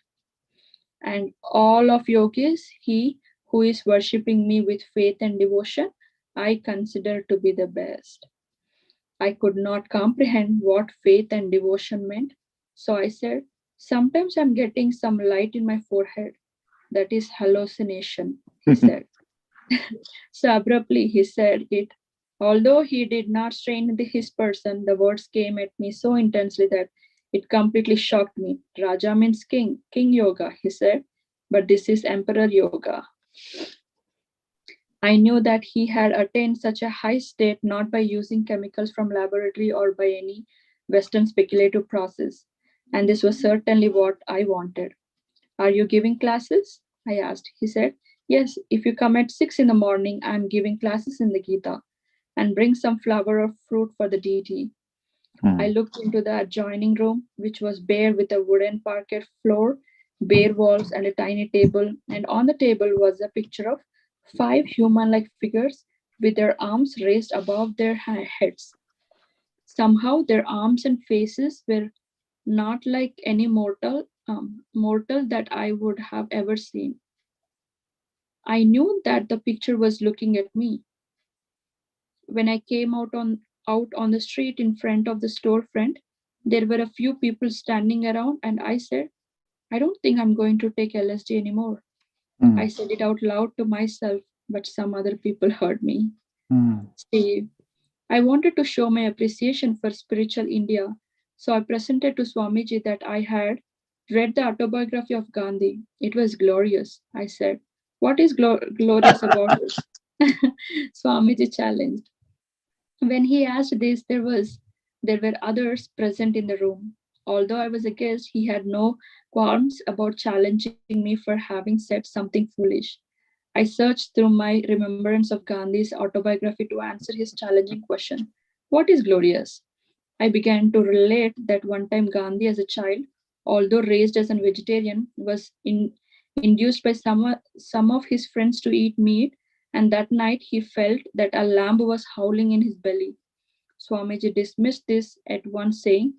And all of yogis, he who is worshipping me with faith and devotion, I consider to be the best. I could not comprehend what faith and devotion meant, so I said, sometimes I'm getting some light in my forehead. That is hallucination, he said. So abruptly he said it. Although he did not strain his person, the words came at me so intensely that it completely shocked me. Raja means king, king yoga, he said, but this is emperor yoga. I knew that he had attained such a high state not by using chemicals from laboratory or by any Western speculative process. And this was certainly what I wanted. Are you giving classes? I asked. He said, yes, if you come at 6 in the morning, I'm giving classes in the Gita and bring some flower or fruit for the deity. I Mm. looked into the adjoining room, which was bare with a wooden parquet floor, bare walls, and a tiny table. And on the table was a picture of 5 human-like figures with their arms raised above their heads. Somehow, their arms and faces were not like any mortal mortal that I would have ever seen. I knew that the picture was looking at me. When I came out on the street in front of the storefront, there were a few people standing around, and I said, I don't think I'm going to take LSD anymore. I Mm. said it out loud to myself, but some other people heard me. Mm. Steve, I wanted to show my appreciation for spiritual India, so I presented to Swamiji that I had read the autobiography of Gandhi. It was glorious, I said. What is glorious about it? Swamiji challenged. When he asked this, there were others present in the room. Although I was a guest, he had no qualms about challenging me for having said something foolish. I searched through my remembrance of Gandhi's autobiography to answer his challenging question. What is glorious? I began to relate that one time Gandhi, as a child, although raised as a vegetarian, was induced by some of his friends to eat meat, and that night he felt that a lamb was howling in his belly. Swamiji dismissed this at once, saying,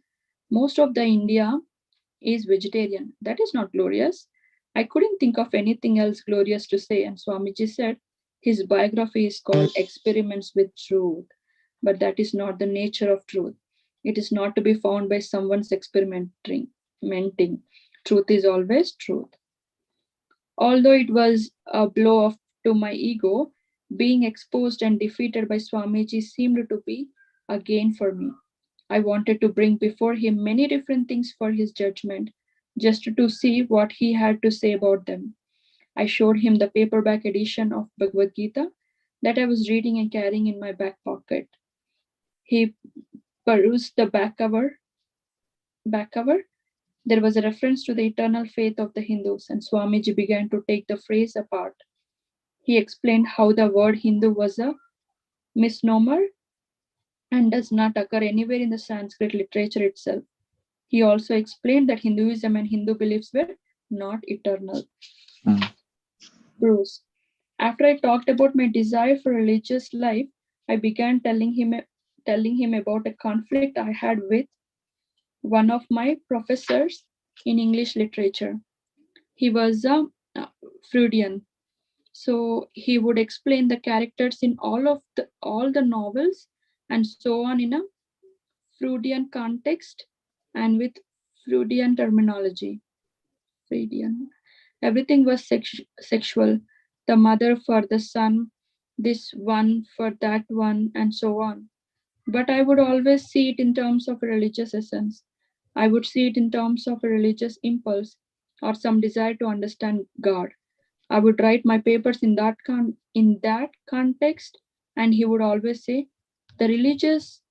most of the India is vegetarian. That is not glorious. I couldn't think of anything else glorious to say, and Swamiji said his biography is called Experiments with Truth, but that is not the nature of truth. It is not to be found by someone's experimenting. Truth is always truth. Although it was a blow to my ego, being exposed and defeated by Swamiji seemed to be a gain for me. I wanted to bring before him many different things for his judgment, just to see what he had to say about them. I showed him the paperback edition of Bhagavad Gita that I was reading and carrying in my back pocket. He perused the back cover. There was a reference to the eternal faith of the Hindus, and Swamiji began to take the phrase apart. He explained how the word Hindu was a misnomer and does not occur anywhere in the Sanskrit literature itself. He also explained that Hinduism and Hindu beliefs were not eternal. Mm. Bruce, after I talked about my desire for religious life, I began telling him about a conflict I had with one of my professors in English literature. He was a Freudian, so he would explain the characters in all the novels and so on in a Freudian context and with Freudian terminology. Freudian. Everything was sexual. The mother for the son, this one for that one, and so on. But I would always see it in terms of a religious essence. I would see it in terms of a religious impulse or some desire to understand God. I would write my papers in that context, and he would always say, the religious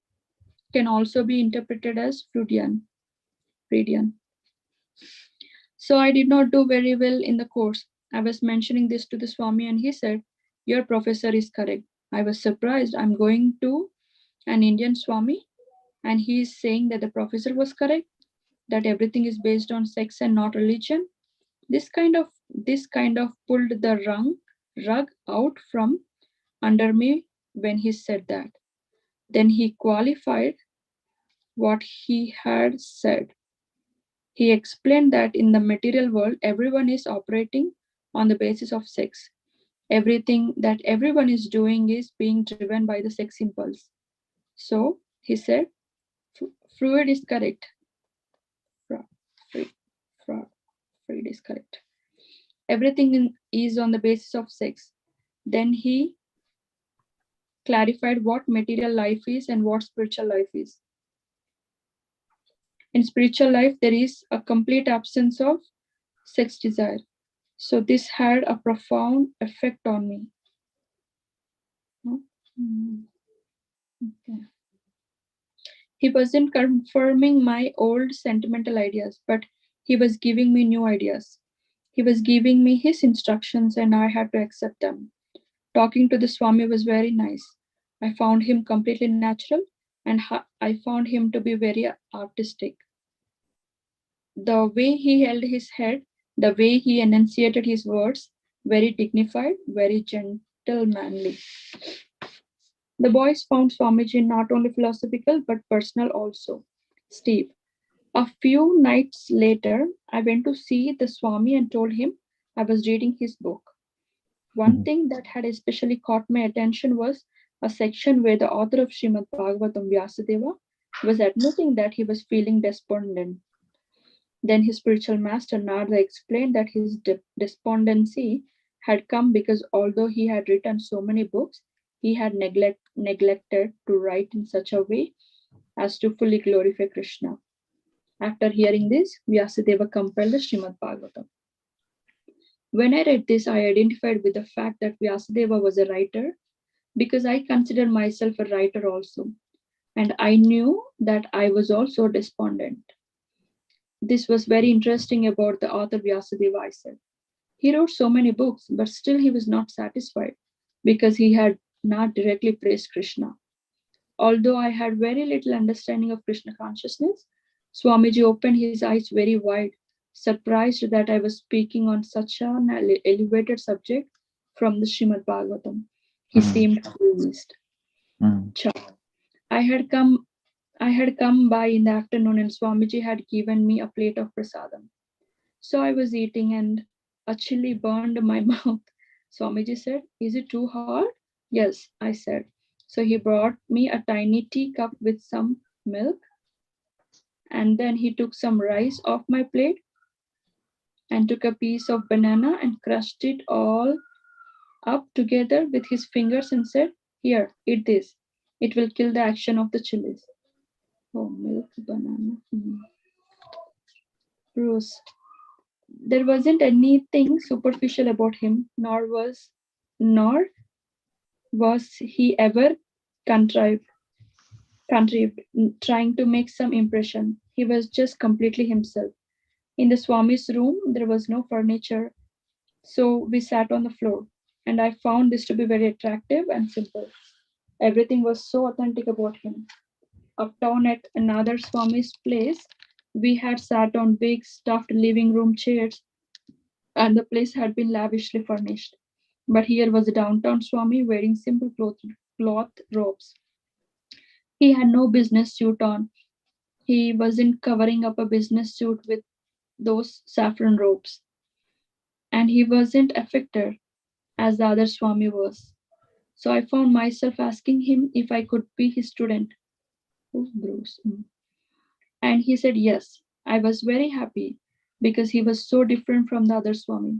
can also be interpreted as Freudian. So I did not do very well in the course. I was mentioning this to the Swami, and he said, your professor is correct. I was surprised. I'm going to an Indian Swami, and he is saying that the professor was correct, that everything is based on sex and not religion. This kind of pulled the rug out from under me when he said that. Then he qualified what he had said. He explained that in the material world, everyone is operating on the basis of sex. Everything that everyone is doing is being driven by the sex impulse. So, he said, Freud is correct. Freud, Freud, Freud is correct. Everything is on the basis of sex. Then he clarified what material life is and what spiritual life is. In spiritual life, there is a complete absence of sex desire. So this had a profound effect on me. Okay. He wasn't confirming my old sentimental ideas, but he was giving me new ideas. He was giving me his instructions, and I had to accept them. Talking to the Swami was very nice. I found him completely natural, and I found him to be very artistic. The way he held his head, the way he enunciated his words, very dignified, very gentlemanly. The boys found Swamiji not only philosophical but personal also. Steve, A few nights later, I went to see the Swami and told him I was reading his book. One thing that had especially caught my attention was a section where the author of Srimad Bhagavatam, Vyasadeva, was admitting that he was feeling despondent. Then his spiritual master Narada explained that his despondency had come because although he had written so many books, he had neglected to write in such a way as to fully glorify Krishna. After hearing this, Vyasadeva compiled the Srimad Bhagavatam. When I read this, I identified with the fact that Vyasadeva was a writer because I consider myself a writer also, and I knew that I was also despondent. This was very interesting about the author Vyasadeva, I said. He wrote so many books, but still he was not satisfied because he had not directly praised Krishna. Although I had very little understanding of Krishna consciousness, Swamiji opened his eyes very wide, surprised that I was speaking on such an elevated subject from the Srimad Bhagavatam. He seemed pleased. I had come by in the afternoon and Swamiji had given me a plate of prasadam. So I was eating and a chili burned my mouth. Swamiji said, "Is it too hot?" "Yes," I said. So he brought me a tiny teacup with some milk, and then he took some rice off my plate and took a piece of banana and crushed it all up together with his fingers and said, "Here, eat this. It will kill the action of the chilies." Oh, milk, banana. Bruce. There wasn't anything superficial about him, nor was he ever contrived, contrived, trying to make some impression. He was just completely himself. In the Swami's room, there was no furniture, so we sat on the floor, and I found this to be very attractive and simple. Everything was so authentic about him. Uptown at another Swami's place, we had sat on big stuffed living room chairs, and the place had been lavishly furnished. But here was a downtown Swami wearing simple cloth robes. He had no business suit on. He wasn't covering up a business suit with those saffron robes. And he wasn't affected as the other Swami was. So I found myself asking him if I could be his student. Oh, Bruce. And he said yes. I was very happy because he was so different from the other Swami.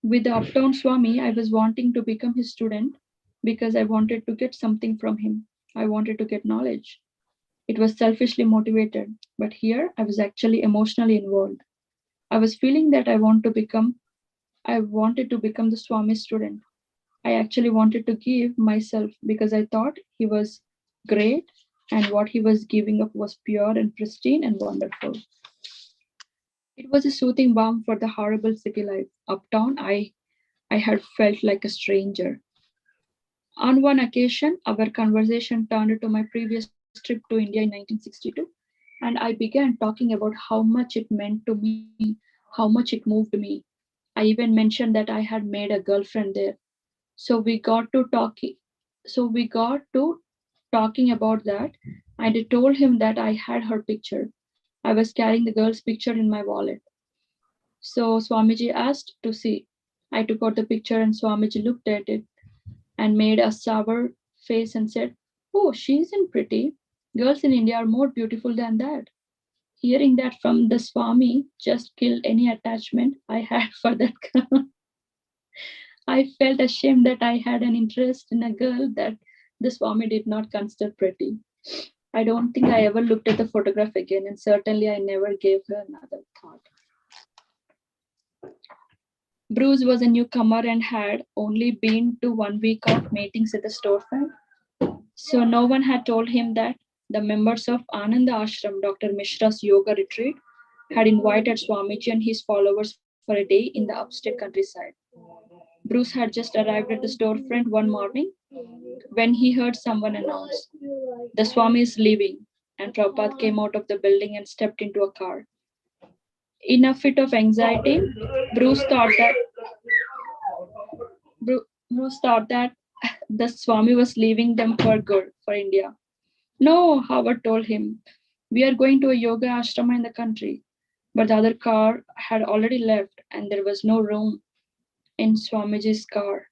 With the Uptown Swami, I was wanting to become his student because I wanted to get something from him. I wanted to get knowledge. It was selfishly motivated, but here I was actually emotionally involved. I was feeling that I wanted to become the Swami's student. I actually wanted to give myself because I thought he was great and what he was giving up was pure and pristine and wonderful. It was a soothing balm for the horrible city life. Uptown, I had felt like a stranger. On one occasion, our conversation turned to my previous trip to India in 1962, and I began talking about how much it meant to me, how much it moved me. I even mentioned that I had made a girlfriend there. So we got to talking. So we got to talking about that, and I told him that I had her picture. I was carrying the girl's picture in my wallet. So Swamiji asked to see. I took out the picture and Swamiji looked at it and made a sour face and said, "Oh, she isn't pretty. Girls in India are more beautiful than that." Hearing that from the Swami just killed any attachment I had for that girl. I felt ashamed that I had an interest in a girl that the Swami did not consider pretty. I don't think I ever looked at the photograph again, and certainly I never gave her another thought. Bruce was a newcomer and had only been to 1 week of meetings at the storefront. So no one had told him that the members of Ananda Ashram, Dr. Mishra's yoga retreat, had invited Swamiji and his followers for a day in the upstate countryside. Bruce had just arrived at the storefront one morning when he heard someone announce, "The Swami is leaving," and Prabhupada came out of the building and stepped into a car. In a fit of anxiety, Bruce thought that Bruce thought that the Swami was leaving them for good for India. "No," Howard told him. We are going to a yoga ashrama in the country. But the other car had already left, and there was no room in Swamiji's car.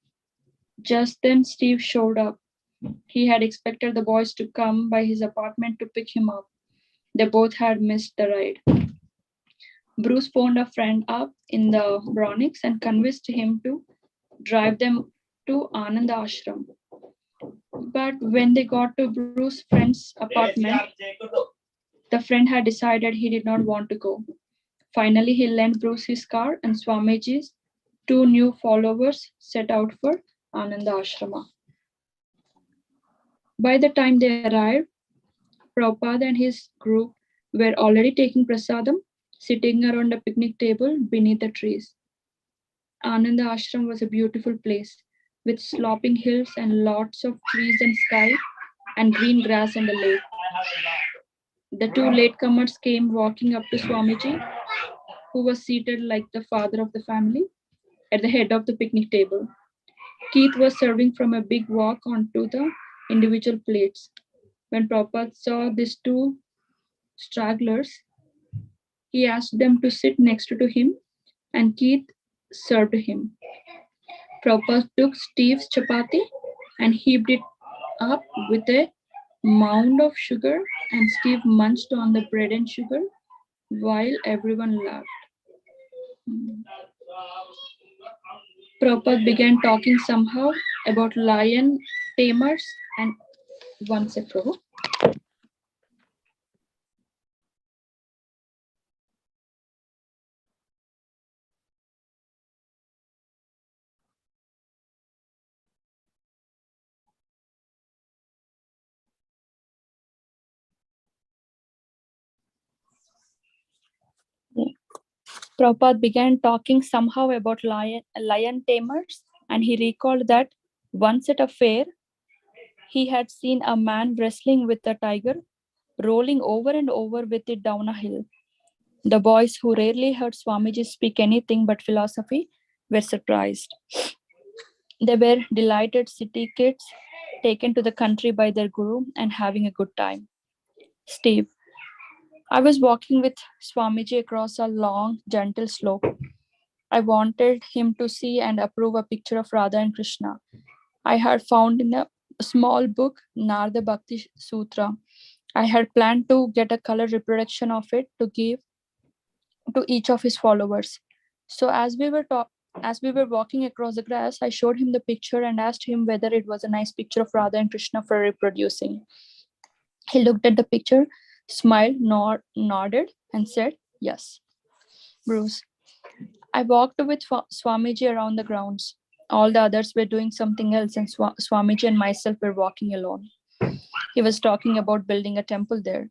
Just then, Steve showed up. He had expected the boys to come by his apartment to pick him up. They both had missed the ride. Bruce phoned a friend up in the Bronx and convinced him to drive them to Anand Ashram. But when they got to Bruce's friend's apartment, the friend had decided he did not want to go. Finally, he lent Bruce his car, and Swamiji's two new followers set out for Ananda Ashrama. By the time they arrived, Prabhupada and his group were already taking prasadam, sitting around a picnic table beneath the trees. Ananda Ashram was a beautiful place with sloping hills and lots of trees and sky and green grass and a lake. The two latecomers came walking up to Swamiji, who was seated like the father of the family at the head of the picnic table. Keith was serving from a big wok onto the individual plates. When Prabhupada saw these two stragglers, he asked them to sit next to him, and Keith served him. Prabhupada took Steve's chapati and heaped it up with a mound of sugar, and Steve munched on the bread and sugar while everyone laughed. Prabhupada began talking somehow about lion tamers and one sec, Prabhu. Prabhupada began talking somehow about lion tamers, and he recalled that once at a fair, he had seen a man wrestling with a tiger, rolling over and over with it down a hill. The boys, who rarely heard Swamiji speak anything but philosophy, were surprised. They were delighted city kids taken to the country by their guru and having a good time. Steve, I was walking with Swamiji across a long, gentle slope. I wanted him to see and approve a picture of Radha and Krishna I had found in a small book, Narada Bhakti Sutra. I had planned to get a color reproduction of it to give to each of his followers. So as we were walking across the grass, I showed him the picture and asked him whether it was a nice picture of Radha and Krishna for reproducing. He looked at the picture, smiled, nodded, and said, "Yes." Bruce, I walked with Swamiji around the grounds. All the others were doing something else, and Swamiji and myself were walking alone. He was talking about building a temple there.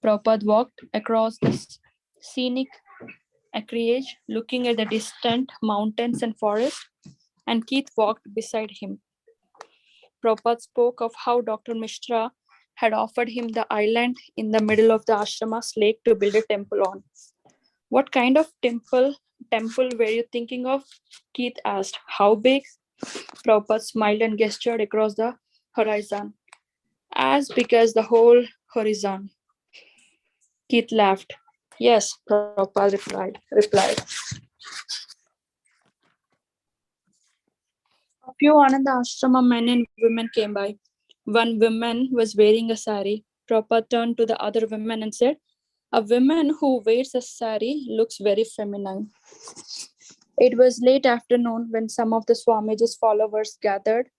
Prabhupada walked across the scenic acreage, looking at the distant mountains and forest, and Keith walked beside him. Prabhupada spoke of how Dr. Mishra had offered him the island in the middle of the ashrama's lake to build a temple on. What kind of temple were you thinking of? Keith asked. How big? Prabhupada smiled and gestured across the horizon. As big as the whole horizon. Keith laughed. Yes, Prabhupada replied. A few Ananda Ashrama men and women came by. One woman was wearing a sari. Prabhupada turned to the other women and said, a woman who wears a sari looks very feminine. It was late afternoon when some of the Swamiji's followers gathered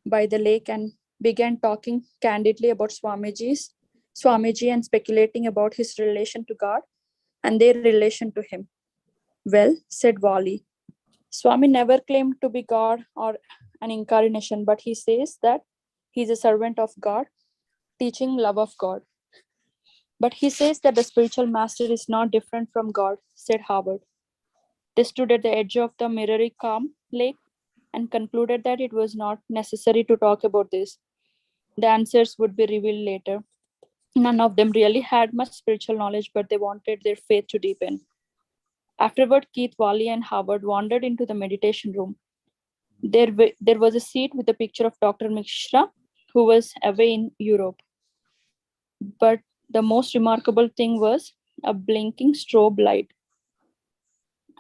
by the lake and began talking candidly about Swamiji and speculating about his relation to God and their relation to him. Well, said Wali, Swami never claimed to be God or an incarnation, but he says that he's a servant of God, teaching love of God. But he says that the spiritual master is not different from God, said Howard. They stood at the edge of the mirrory calm lake and concluded that it was not necessary to talk about this. The answers would be revealed later. None of them really had much spiritual knowledge, but they wanted their faith to deepen. Afterward, Keith, Wally, and Howard wandered into the meditation room. There was a seat with a picture of Dr. Mishra, who was away in Europe. But The most remarkable thing was a blinking strobe light.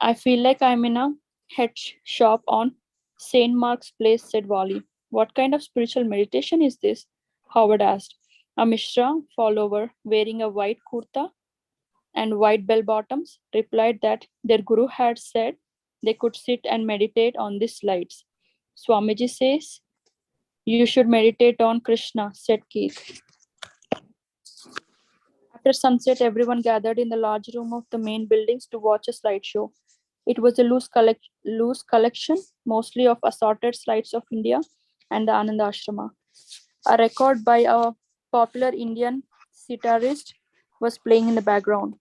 I feel like I'm in a head shop on St. Mark's Place, said Wally. What kind of spiritual meditation is this? Howard asked. A Mishra follower wearing a white kurta and white bell bottoms replied that their guru had said they could sit and meditate on these lights. Swamiji says, you should meditate on Krishna, said Keith. After sunset, everyone gathered in the large room of the main buildings to watch a slideshow. It was a loose collection, mostly of assorted slides of India and the Ananda Ashrama. A record by a popular Indian sitarist was playing in the background.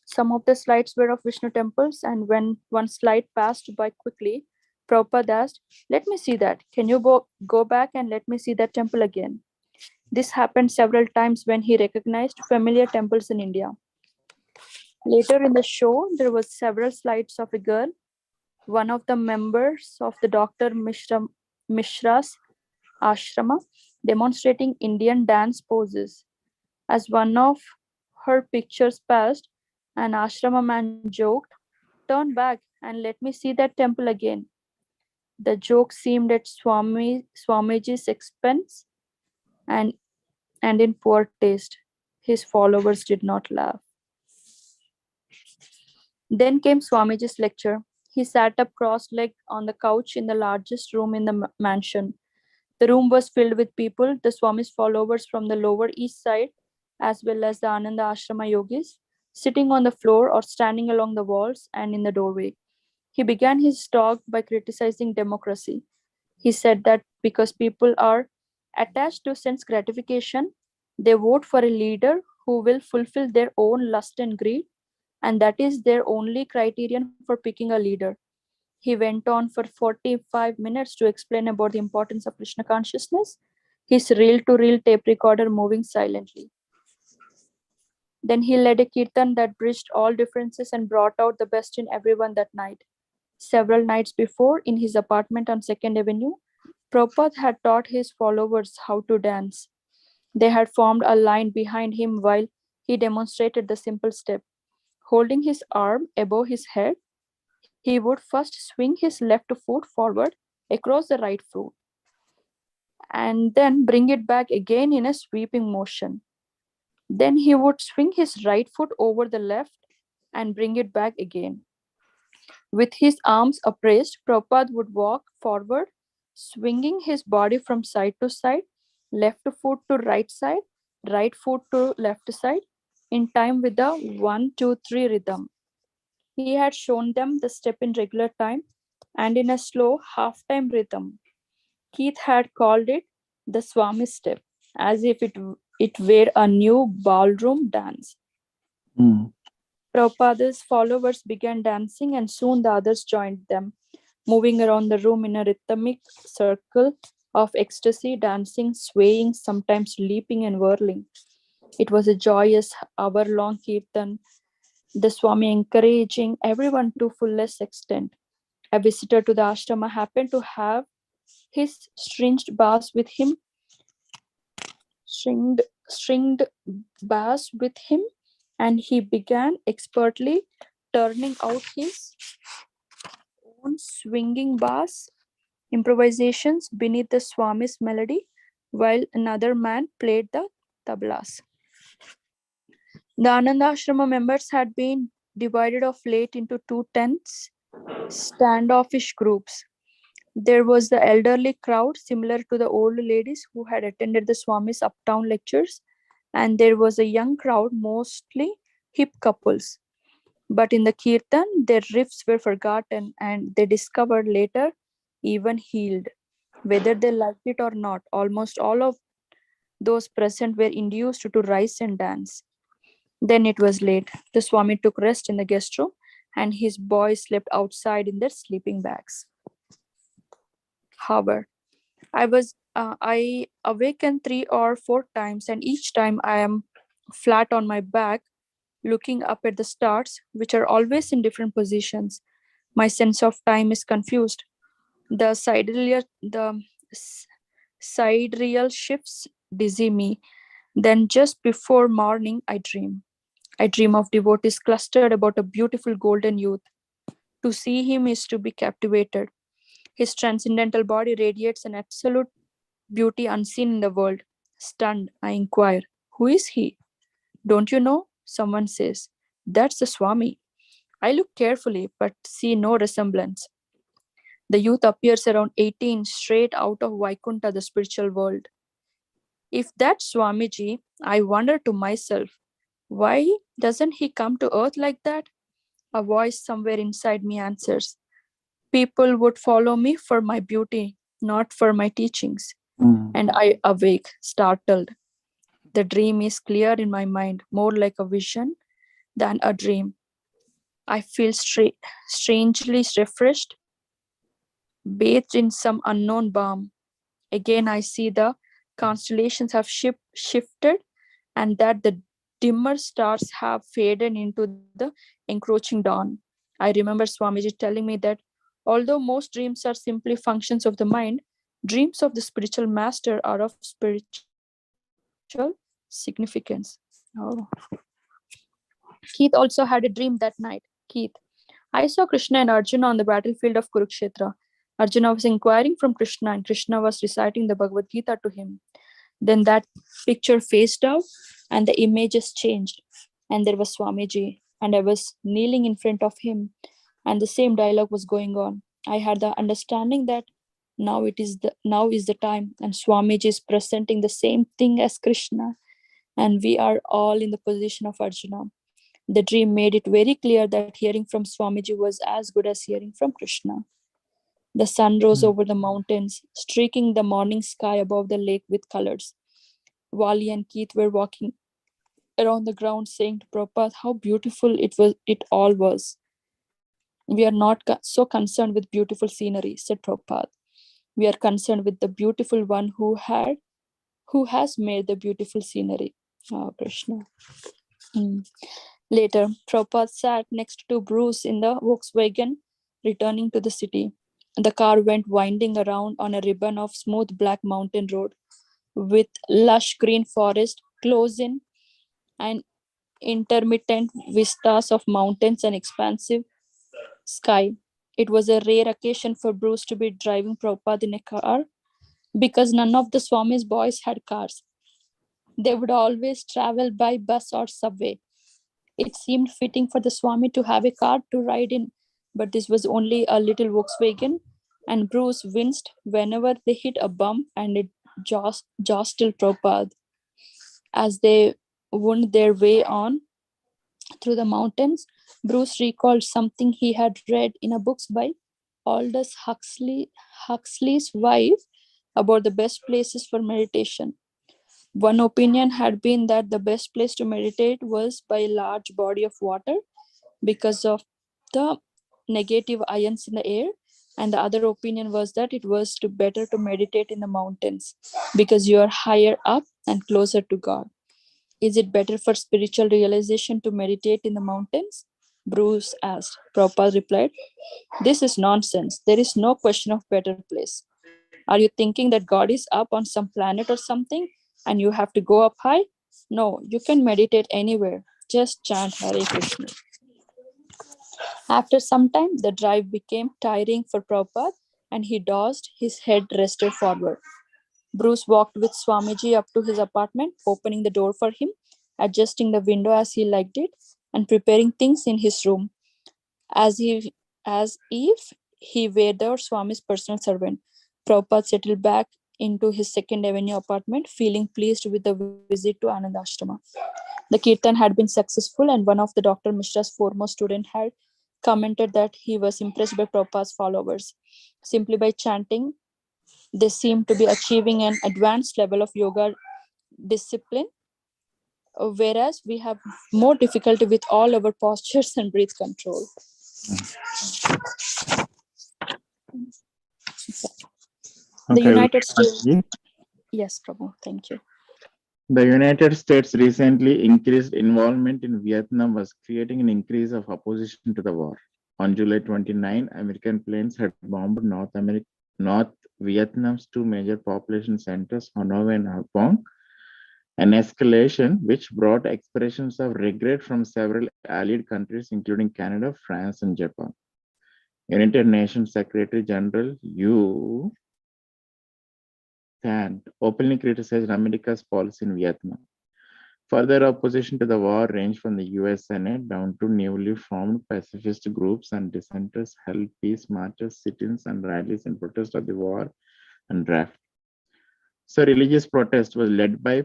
Some of the slides were of Vishnu temples, and when one slide passed by quickly, Prabhupada asked, let me see that. Can you go back and let me see that temple again? This happened several times when he recognized familiar temples in India. Later in the show, there was several slides of a girl, one of the members of the Dr. Mishra's ashrama, demonstrating Indian dance poses. As one of her pictures passed, an ashrama man joked, turn back and let me see that temple again. The joke seemed at Swamiji's expense and, and in poor taste. His followers did not laugh. Then came Swamiji's lecture. He sat up cross-legged on the couch in the largest room in the mansion. The room was filled with people, the Swami's followers from the lower east side, as well as the Ananda Ashrama yogis, sitting on the floor or standing along the walls and in the doorway. He began his talk by criticizing democracy. He said that because people are attached to sense gratification, they vote for a leader who will fulfill their own lust and greed, and that is their only criterion for picking a leader. He went on for 45 minutes to explain about the importance of Krishna consciousness, his reel to reel tape recorder moving silently. Then he led a kirtan that bridged all differences and brought out the best in everyone that night. Several nights before, in his apartment on 2nd Avenue, Prabhupada had taught his followers how to dance. They had formed a line behind him while he demonstrated the simple step. Holding his arm above his head, he would first swing his left foot forward across the right foot and then bring it back again in a sweeping motion. Then he would swing his right foot over the left and bring it back again. With his arms upraised, Prabhupada would walk forward, swinging his body from side to side, left foot to right foot to left side, in time with the 1, 2, 3 rhythm. He had shown them the step in regular time and in a slow half-time rhythm. Keith had called it the Swami step, as if it were a new ballroom dance. Mm. Prabhupada's followers began dancing, and soon the others joined them, moving around the room in a rhythmic circle of ecstasy, dancing, swaying, sometimes leaping and whirling. It was a joyous hour-long kirtan, the Swami encouraging everyone to fullest extent. A visitor to the ashrama happened to have his stringed bass with him, and he began expertly turning out his own swinging bass improvisations beneath the Swami's melody, while another man played the tablas. The Ananda Ashrama members had been divided of late into two tense, standoffish groups. There was the elderly crowd, similar to the old ladies who had attended the Swami's uptown lectures, and there was a young crowd, mostly hip couples. But in the kirtan, their riffs were forgotten, and they discovered later even healed. Whether they liked it or not, almost all of those present were induced to rise and dance. Then it was late. The Swami took rest in the guest room, and his boys slept outside in their sleeping bags. However, I awakened 3 or 4 times, and each time I am flat on my back, looking up at the stars, which are always in different positions. My sense of time is confused. The sidereal shifts dizzy me. Then, just before morning, I dream. I dream of devotees clustered about a beautiful golden youth. To see him is to be captivated. His transcendental body radiates an absolute beauty unseen in the world. Stunned, I inquire, who is he? Don't you know? Someone says, that's the Swami. I look carefully but see no resemblance. The youth appears around 18, straight out of Vaikunta, the spiritual world. If that's Swamiji, I wonder to myself, why doesn't he come to earth like that? A voice somewhere inside me answers, people would follow me for my beauty, not for my teachings. Mm. And I awake, startled. The dream is clear in my mind, more like a vision than a dream. I feel strangely refreshed, bathed in some unknown balm. Again, I see the constellations have shifted and that the dimmer stars have faded into the encroaching dawn. I remember Swamiji telling me that although most dreams are simply functions of the mind, dreams of the spiritual master are of spiritual significance. Oh. Keith also had a dream that night. Keith, I saw Krishna and Arjuna on the battlefield of Kurukshetra. Arjuna was inquiring from Krishna, and Krishna was reciting the Bhagavad Gita to him. Then that picture phased out, and the images changed. And there was Swamiji, and I was kneeling in front of him, and the same dialogue was going on. I had the understanding that now is the time, and Swamiji is presenting the same thing as Krishna, and we are all in the position of Arjuna. The dream made it very clear that hearing from Swamiji was as good as hearing from Krishna. The sun rose over the mountains, streaking the morning sky above the lake with colors. Wali and Keith were walking around the ground saying to Prabhupada how beautiful it all was. We are not so concerned with beautiful scenery, said Prabhupada. We are concerned with the beautiful one who has made the beautiful scenery. Oh, Krishna. Mm. Later, Prabhupada sat next to Bruce in the Volkswagen, returning to the city. The car went winding around on a ribbon of smooth black mountain road, with lush green forest close in and intermittent vistas of mountains and expansive sky. It was a rare occasion for Bruce to be driving Prabhupada in a car because none of the Swami's boys had cars. They would always travel by bus or subway. It seemed fitting for the Swami to have a car to ride in, but this was only a little Volkswagen, and Bruce winced whenever they hit a bump and it jostled Prabhupada. As they wound their way on through the mountains, Bruce recalled something he had read in a book by Huxley's wife about the best places for meditation. One opinion had been that the best place to meditate was by a large body of water because of the negative ions in the air, and the other opinion was that it was better to meditate in the mountains because you are higher up and closer to God. Is it better for spiritual realization to meditate in the mountains? Bruce asked. Prabhupada replied, this is nonsense. There is no question of better place. Are you thinking that God is up on some planet or something and you have to go up high? No, you can meditate anywhere. Just chant Hare Krishna. After some time, the drive became tiring for Prabhupada and he dozed, his head rested forward. Bruce walked with Swamiji up to his apartment, opening the door for him, adjusting the window as he liked it, and preparing things in his room, as if he were the Swami's personal servant. Prabhupada settled back into his Second Avenue apartment, feeling pleased with the visit to Anand Ashrama. The kirtan had been successful, and one of the Dr. Mishra's foremost students had commented that he was impressed by Prabhupada's followers. Simply by chanting, they seemed to be achieving an advanced level of yoga discipline, whereas we have more difficulty with all our postures and breath control. The Okay, United States. Mataji. Yes, Prabhu. Thank you. The United States recently increased involvement in Vietnam was creating an increase of opposition to the war. On July 29, American planes had bombed North Vietnam's two major population centers, Hanoi and Hapong, an escalation which brought expressions of regret from several allied countries, including Canada, France, and Japan. United Nations Secretary General U. Thant openly criticized America's policy in Vietnam. Further opposition to the war ranged from the US Senate down to newly formed pacifist groups, and dissenters held peace marches, sit-ins, and rallies in protest of the war and draft. So religious protest was led by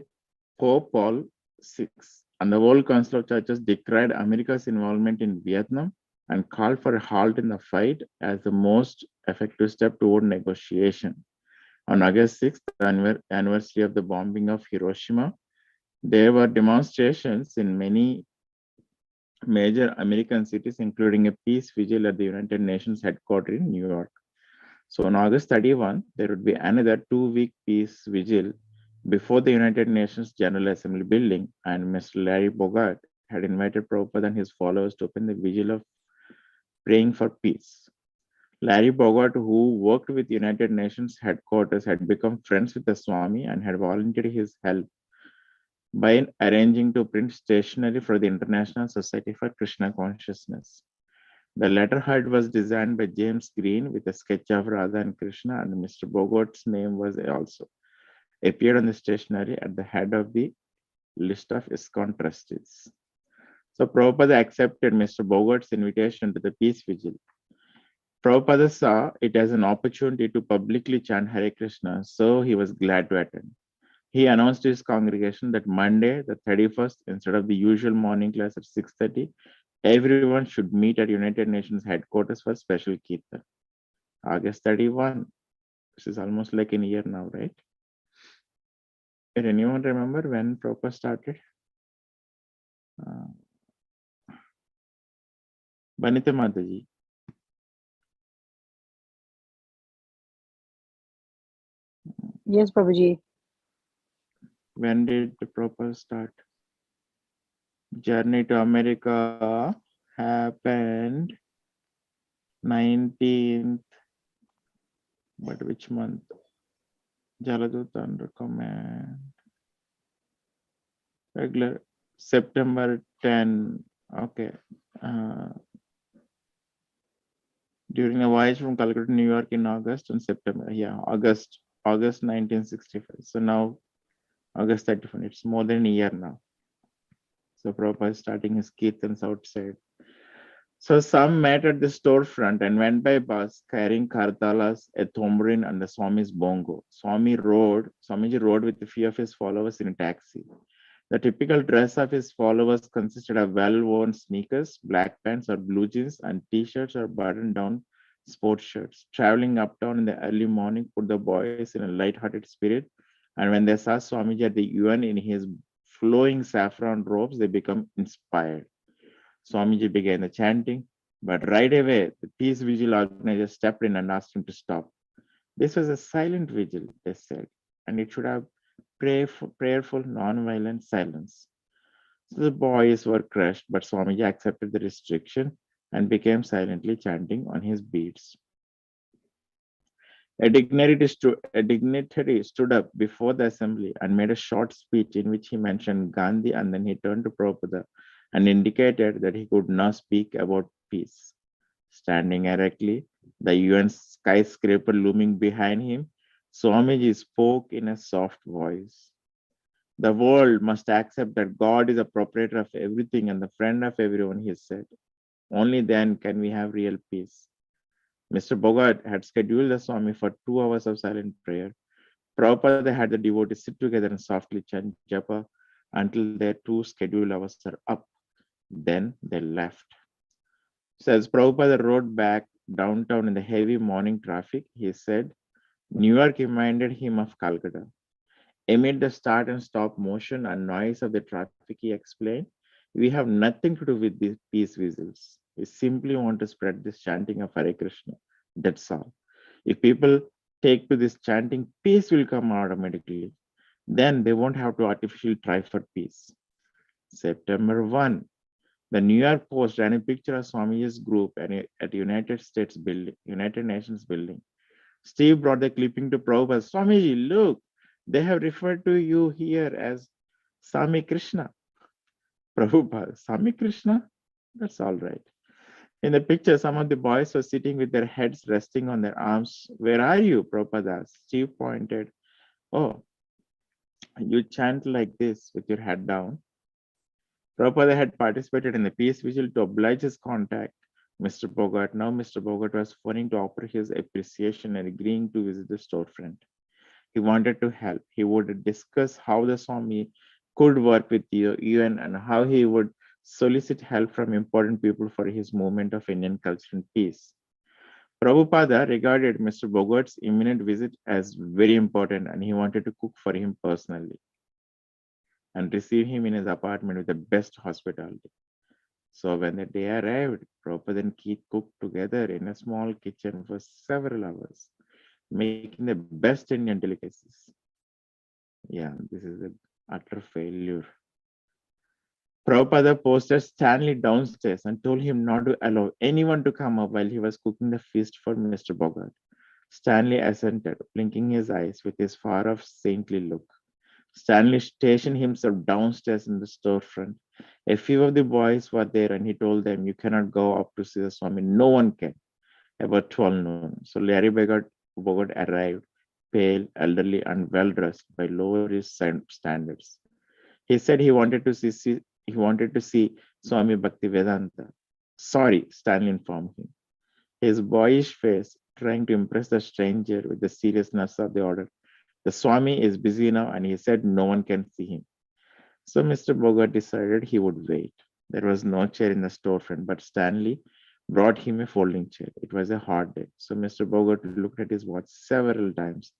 Pope Paul VI, and the World Council of Churches decried America's involvement in Vietnam and called for a halt in the fight as the most effective step toward negotiation. On August 6th, the anniversary of the bombing of Hiroshima, there were demonstrations in many major American cities, including a peace vigil at the United Nations headquarters in New York. So on August 31, there would be another 2-week peace vigil before the United Nations General Assembly building, and Mr. Larry Bogart had invited Prabhupada and his followers to open the vigil of praying for peace. Larry Bogart, who worked with United Nations headquarters, had become friends with the Swami and had volunteered his help by arranging to print stationery for the International Society for Krishna Consciousness. The letterhead was designed by James Green with a sketch of Radha and Krishna, and Mr. Bogart's name was also appeared on the stationery at the head of the list of ISKCON trustees. So Prabhupada accepted Mr. Bogart's invitation to the peace vigil. Prabhupada saw it as an opportunity to publicly chant Hare Krishna, so he was glad to attend. He announced to his congregation that Monday, the 31st, instead of the usual morning class at 6:30, everyone should meet at United Nations headquarters for special kirtan. August 31. This is almost like a year now, right? Did anyone remember when Prabhupada started? Banita Mataji. Yes, Prabhuji. When did the Prabhupada start? Journey to America happened 19th, but which month? Jaladuta under command. Regular September 10. Okay. During a voyage from Calcutta to New York in August and September. Yeah, August 1965. So now August 31. It's more than a year now. So Prabhupada is starting his kirtans outside. So some met at the storefront and went by bus carrying kartalas, a tambourine, and the Swami's bongo. Swamiji rode with a few of his followers in a taxi. The typical dress of his followers consisted of well-worn sneakers, black pants or blue jeans, and t-shirts or button-down sports shirts. Traveling uptown in the early morning put the boys in a light-hearted spirit, and when they saw Swamiji at the UN in his flowing saffron robes, they became inspired. Swamiji began the chanting, but right away, the peace vigil organizer stepped in and asked him to stop. This was a silent vigil, they said, and it should have prayerful, non-violent silence. So the boys were crushed, but Swamiji accepted the restriction and became silently chanting on his beads. A dignitary stood up before the assembly and made a short speech in which he mentioned Gandhi, and then he turned to Prabhupada and indicated that he could now speak about peace. Standing erectly, the UN skyscraper looming behind him, Swamiji spoke in a soft voice. The world must accept that God is the proprietor of everything and the friend of everyone, he said. Only then can we have real peace. Mr. Bogart had scheduled the Swami for 2 hours of silent prayer. Prabhupada had the devotees sit together and softly chant japa until their 2 scheduled hours are up. Then they left. So as Prabhupada rode back downtown in the heavy morning traffic, he said, New York reminded him of Calcutta. Amid the start and stop motion and noise of the traffic, he explained, we have nothing to do with these peace whistles. We simply want to spread this chanting of Hare Krishna. That's all. If people take to this chanting, peace will come automatically. Then they won't have to artificially try for peace. September 1, the New York Post ran a picture of Swamiji's group at United Nations building. Steve brought the clipping to Prabhupada. Swamiji, look, they have referred to you here as Sami Krishna. Prabhupada, Sami Krishna? That's all right. In the picture, some of the boys were sitting with their heads resting on their arms. Where are you? Prabhupada asked. Steve pointed. Oh, you chant like this with your head down. Prabhupada had participated in the peace vigil to oblige his contact, Mr. Bogart. Now Mr. Bogart was phoning to offer his appreciation and agreeing to visit the storefront. He wanted to help. He would discuss how the Swami could work with the UN and how he would solicit help from important people for his movement of Indian culture and peace. Prabhupada regarded Mr. Bogart's imminent visit as very important and he wanted to cook for him personally and receive him in his apartment with the best hospitality. So when the day arrived, Prabhupada and Keith cooked together in a small kitchen for several hours, making the best Indian delicacies. Yeah, this is an utter failure. Prabhupada posted Stanley downstairs and told him not to allow anyone to come up while he was cooking the feast for Mr. Bogart. Stanley assented, blinking his eyes with his far-off saintly look. Stanley stationed himself downstairs in the storefront. A few of the boys were there and he told them, you cannot go up to see the Swami. No one can. About 12 noon. So Larry Bogart arrived, pale, elderly, and well-dressed by lower standards. He said he wanted to see Swami Bhaktivedanta. Sorry, Stanley informed him. His boyish face trying to impress the stranger with the seriousness of the order. The Swami is busy now and he said no one can see him. So Mr. Bogart decided he would wait. There was no chair in the storefront, but Stanley brought him a folding chair. It was a hot day. So Mr. Bogart looked at his watch several times.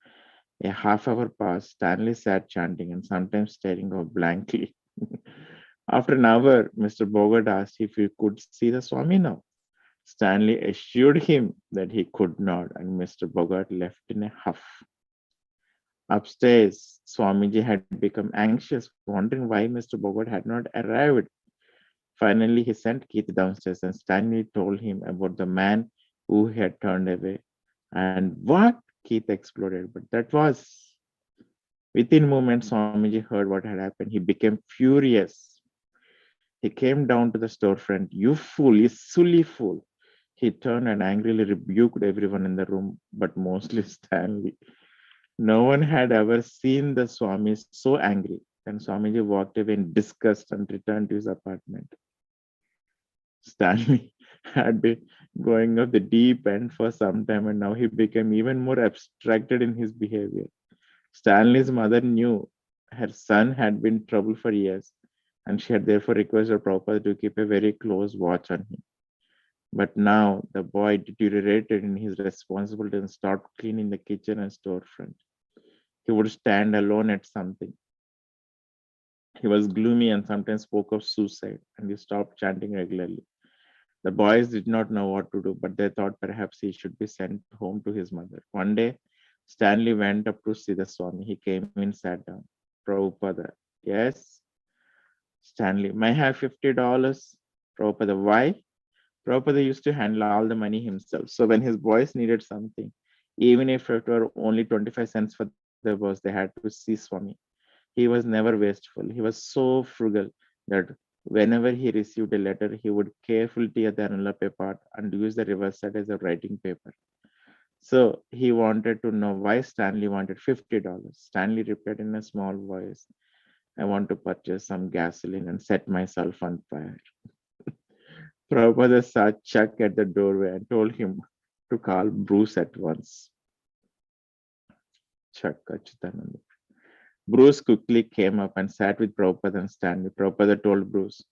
A half hour passed. Stanley sat chanting and sometimes staring off blankly. After an hour, Mr. Bogart asked if he could see the Swami now. Stanley assured him that he could not, and Mr. Bogart left in a huff. Upstairs, Swamiji had become anxious, wondering why Mr. Bogart had not arrived. Finally, he sent Keith downstairs, and Stanley told him about the man who he had turned away. And what? Keith exploded. But that was. Within moments, Swamiji heard what had happened. He became furious. He came down to the storefront. You fool, you silly fool. He turned and angrily rebuked everyone in the room, but mostly Stanley. No one had ever seen the Swami so angry. Then Swamiji walked away in disgust and returned to his apartment. Stanley had been going off the deep end for some time and now he became even more abstracted in his behavior. Stanley's mother knew her son had been in trouble for years and she had therefore requested Prabhupada to keep a very close watch on him. But now the boy deteriorated in his responsibility and stopped cleaning the kitchen and storefront. He would stand alone at something. He was gloomy and sometimes spoke of suicide, and he stopped chanting regularly. The boys did not know what to do, but they thought perhaps he should be sent home to his mother. One day, Stanley went up to see the Swami. He came in, sat down. Prabhupada, yes? Stanley, may I have $50? Prabhupada, why? Prabhupada used to handle all the money himself. So when his boys needed something, even if it were only 25 cents for their boss, they had to see Swami. He was never wasteful. He was so frugal that whenever he received a letter, he would carefully tear the envelope apart and use the reverse side as a writing paper. So he wanted to know why Stanley wanted $50. Stanley replied in a small voice, I want to purchase some gasoline and set myself on fire. Prabhupada saw Chuck at the doorway and told him to call Bruce at once. Chuck Achutananda. Bruce quickly came up and sat with Prabhupada and Stanley. Prabhupada told Bruce,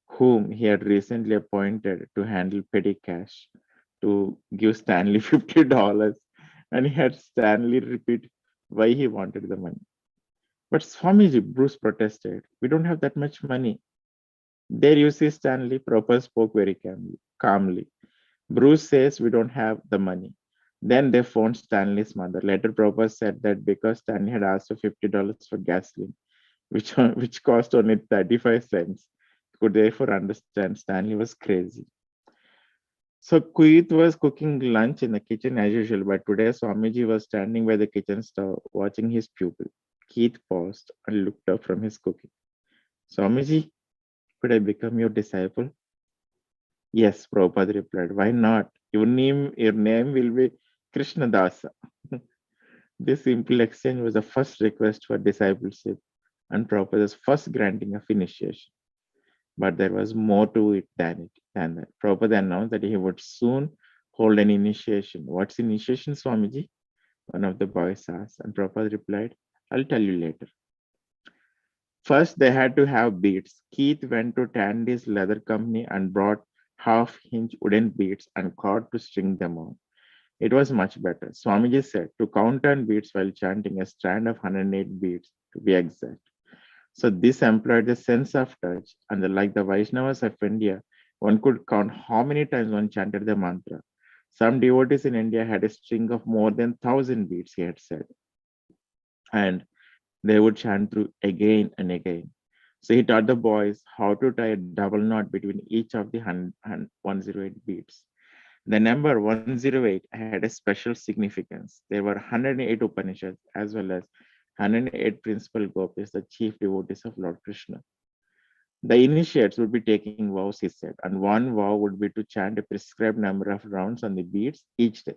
whom he had recently appointed to handle petty cash, to give Stanley $50, and he had Stanley repeat why he wanted the money. But Swamiji, Bruce protested, we don't have that much money. There you see, Stanley, Prabhupada spoke very calmly. Bruce says we don't have the money. Then they phoned Stanley's mother. Later, Prabhupada said that because Stanley had asked for $50 for gasoline, which cost only 35 cents, he could therefore understand Stanley was crazy. So Keith was cooking lunch in the kitchen as usual, but today Swamiji was standing by the kitchen stove watching his pupil. Keith paused and looked up from his cooking. Swamiji, could I become your disciple? Yes, Prabhupada replied. Why not? Your name will be Krishna Dasa. This simple exchange was the first request for discipleship and Prabhupada's first granting of initiation. But there was more to it than that. Prabhupada announced that he would soon hold an initiation. What's initiation, Swamiji? One of the boys asked, and Prabhupada replied, I'll tell you later. First, they had to have beads. Keith went to Tandy's leather company and brought half-inch wooden beads and cord to string them on. It was much better. Swamiji said to count on beads while chanting a strand of 108 beads to be exact. So this employed the sense of touch, and like the Vaishnavas of India, one could count how many times one chanted the mantra. Some devotees in India had a string of more than 1,000 beads, he had said, and they would chant through again and again. So he taught the boys how to tie a double knot between each of the 108 beads. The number 108 had a special significance. There were 108 Upanishads as well as 108 principal gopis, the chief devotees of Lord Krishna. The initiates would be taking vows, he said, and one vow would be to chant a prescribed number of rounds on the beads each day.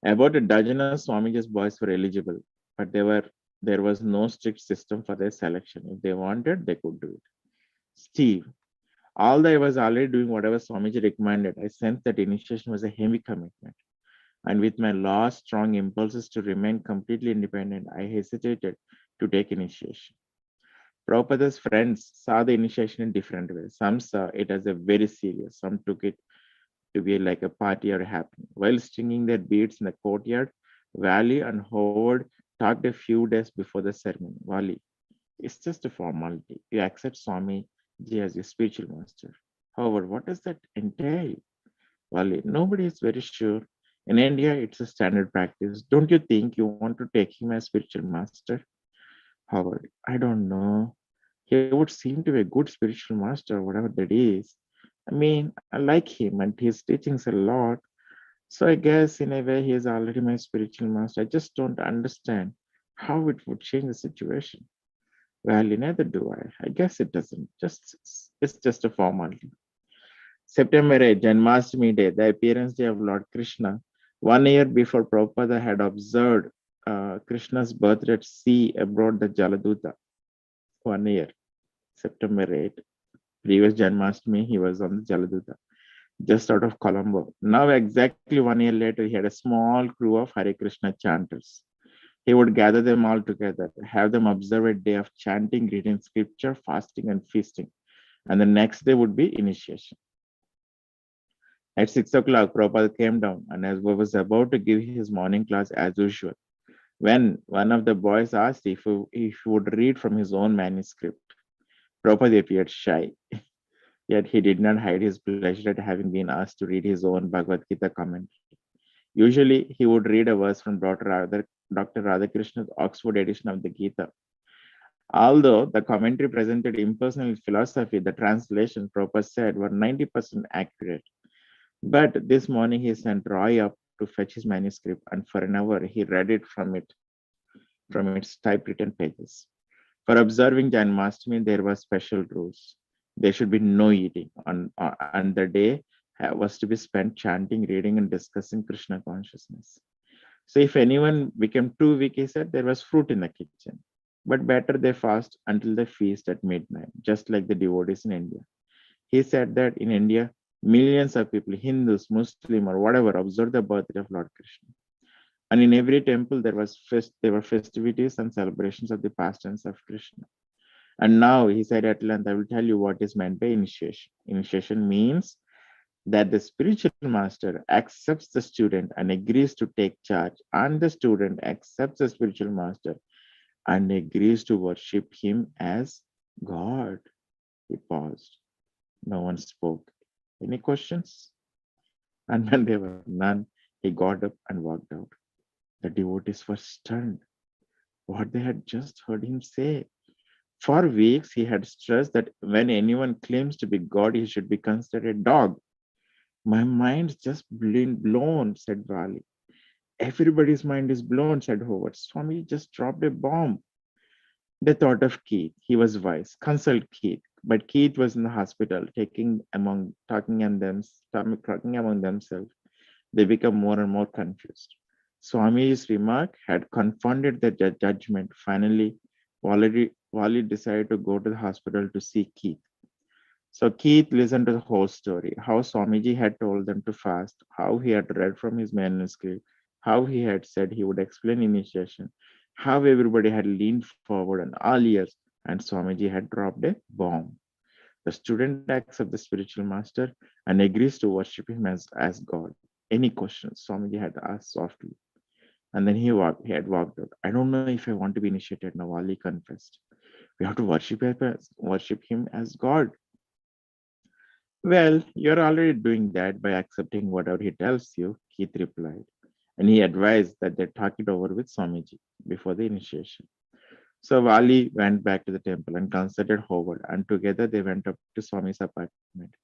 About a dozen of Swamiji's boys were eligible, but there was no strict system for their selection. If they wanted, they could do it. Steve, although I was already doing whatever Swamiji recommended, I sensed that initiation was a heavy commitment. And with my last strong impulses to remain completely independent, I hesitated to take initiation. Prabhupada's friends saw the initiation in different ways. Some saw it as a very serious, some took it to be like a party or happening. While stringing their beads in the courtyard, Valley and Howard talked a few days before the ceremony. Wali, it's just a formality. You accept Swami Ji as your spiritual master. Howard, what does that entail? Wali, nobody is very sure. In India, it's a standard practice. Don't you think you want to take him as spiritual master? Howard, I don't know. He would seem to be a good spiritual master, whatever that is. I mean, I like him and his teachings a lot. So I guess in a way he is already my spiritual master. I just don't understand how it would change the situation. Well, neither do I. I guess it doesn't. Just it's just a formality. September 8th, Janmashtami Day, the appearance day of Lord Krishna. 1 year before Prabhupada had observed Krishna's birthday at sea aboard the Jaladuta. 1 year, September 8th. Previous Janmashtami, he was on the Jaladuta, just out of Colombo. Now, exactly 1 year later, he had a small crew of Hare Krishna chanters. He would gather them all together, have them observe a day of chanting, reading scripture, fasting, and feasting. And the next day would be initiation. At 6 o'clock, Prabhupada came down and as was about to give his morning class as usual, when one of the boys asked if he would read from his own manuscript. Prabhupada appeared shy, yet he did not hide his pleasure at having been asked to read his own Bhagavad Gita commentary. Usually, he would read a verse from Dr. Radhakrishna's Oxford edition of the Gita. Although the commentary presented impersonal philosophy, the translations Prabhupada said were 90% accurate. But this morning he sent Roy up to fetch his manuscript, and for an hour he read it from its typewritten pages. For observing Janmashtami, there were special rules. There should be no eating, and the day was to be spent chanting, reading, and discussing Krishna consciousness. So if anyone became too weak, he said there was fruit in the kitchen. But better they fast until the feast at midnight, just like the devotees in India. He said that in India, millions of people, Hindus, Muslim, or whatever, observe the birthday of Lord Krishna. And in every temple, there were festivities and celebrations of the pastimes of Krishna. And now, he said at length, I will tell you what is meant by initiation. Initiation means that the spiritual master accepts the student and agrees to take charge, and the student accepts the spiritual master and agrees to worship him as God. He paused. No one spoke. Any questions? And when there were none, he got up and walked out. The devotees were stunned. What they had just heard him say. For weeks, he had stressed that when anyone claims to be God, he should be considered a dog. My mind's just blown, said Vali. Everybody's mind is blown, said Howard. Swami just dropped a bomb. They thought of Keith. He was wise. Consult Keith. But Keith was in the hospital, talking among themselves. They become more and more confused. Swami's remark had confounded their judgment. Finally, Wali decided to go to the hospital to see Keith. So Keith listened to the whole story, how Swamiji had told them to fast, how he had read from his manuscript, how he had said he would explain initiation, how everybody had leaned forward and all ears, and Swamiji had dropped a bomb. The student accepts the spiritual master and agrees to worship him as God. Any questions? Swamiji had asked softly. And then he had walked out. I don't know if I want to be initiated now, Ali confessed. We have to worship him as God. Well, you're already doing that by accepting whatever he tells you, Keith replied. And he advised that they talk it over with Swamiji before the initiation. So Vali went back to the temple and consulted Howard, and together they went up to Swami's apartment.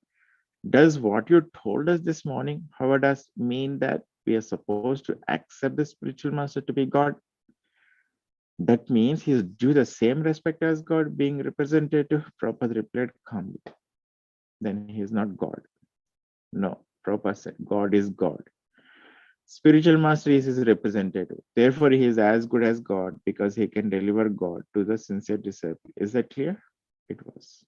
Does what you told us this morning, Howard asked, mean that we are supposed to accept the spiritual master to be God? That means he's due the same respect as God, being representative, Prabhupada replied calmly. Then he is not God. No, Prabhupada said, God is God. Spiritual master is his representative. Therefore, he is as good as God because he can deliver God to the sincere disciple. Is that clear? It was.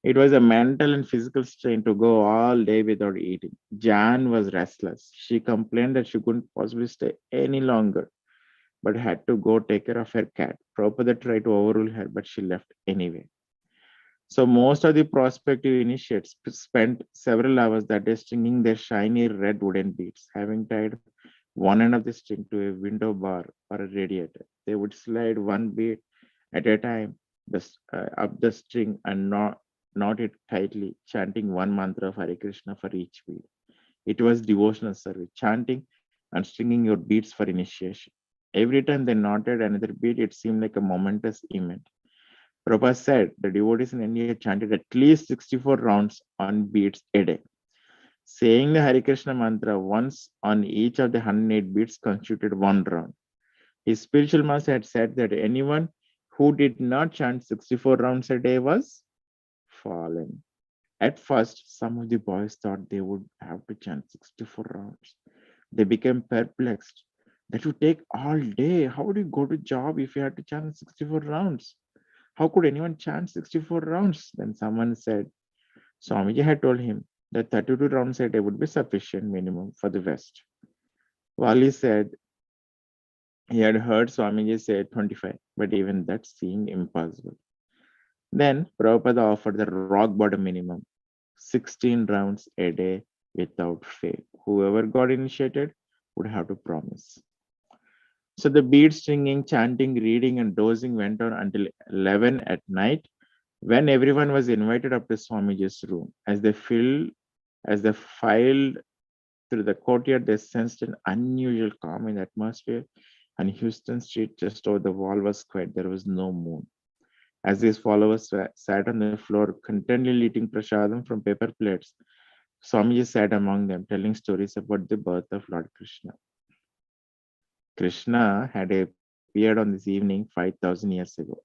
It was a mental and physical strain to go all day without eating. Jan was restless. She complained that she couldn't possibly stay any longer, but had to go take care of her cat. Prabhupada tried to overrule her, but she left anyway. So most of the prospective initiates spent several hours that day stringing their shiny red wooden beads, having tied one end of the string to a window bar or a radiator. They would slide one bead at a time up the string and knot it tightly, chanting one mantra of Hare Krishna for each bead. It was devotional service, chanting and stringing your beads for initiation. Every time they knotted another bead, it seemed like a momentous event. Prabhupada said the devotees in India chanted at least 64 rounds on beads a day. Saying the Hare Krishna mantra once on each of the 108 beads constituted one round. His spiritual master had said that anyone who did not chant 64 rounds a day was fallen. At first, some of the boys thought they would have to chant 64 rounds. They became perplexed. That would take all day. How would you go to job if you had to chant 64 rounds? How could anyone chant 64 rounds? Then someone said, Swamiji had told him that 32 rounds a day would be sufficient minimum for the West. Wali said he had heard Swamiji say 25, but even that seemed impossible. Then Prabhupada offered the rock bottom minimum, 16 rounds a day without fail. Whoever got initiated would have to promise. So the bead stringing, chanting, reading, and dozing went on until 11 at night, when everyone was invited up to Swamiji's room. As they filed through the courtyard, they sensed an unusual calm in the atmosphere, and Houston Street just over the wall was quiet. There was no moon. As his followers sat on the floor, contentedly eating prasadam from paper plates, Swamiji sat among them, telling stories about the birth of Lord Krishna. Krishna had appeared on this evening 5,000 years ago.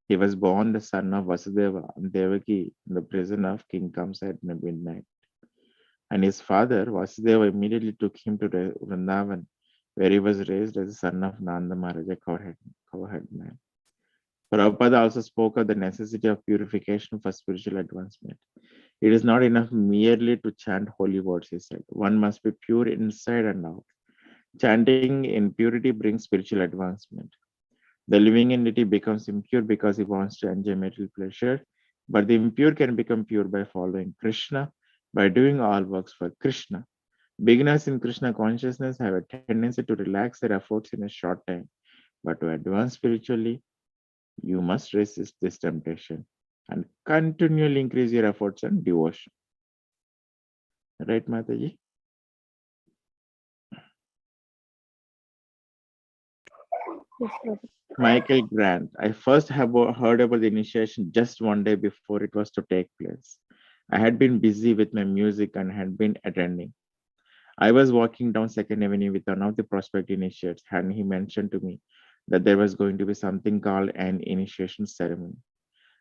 He was born the son of Vasudeva and Devaki in the prison of King Kamsa at midnight. And his father, Vasudeva, immediately took him to Vrindavan, where he was raised as the son of Nanda Maharaj, a cowherd man. Prabhupada also spoke of the necessity of purification for spiritual advancement. It is not enough merely to chant holy words, he said. One must be pure inside and out. Chanting in purity brings spiritual advancement. The living entity becomes impure because he wants to enjoy material pleasure, but the impure can become pure by following Krishna, by doing all works for Krishna. Beginners in Krishna consciousness have a tendency to relax their efforts in a short time, but to advance spiritually, you must resist this temptation and continually increase your efforts and devotion. Right, Mataji? Yes, Prabhu. Michael Grant. I first heard about the initiation just one day before it was to take place. I had been busy with my music and had been attending. I was walking down Second Avenue with one of the prospect initiates, and he mentioned to me that there was going to be something called an initiation ceremony.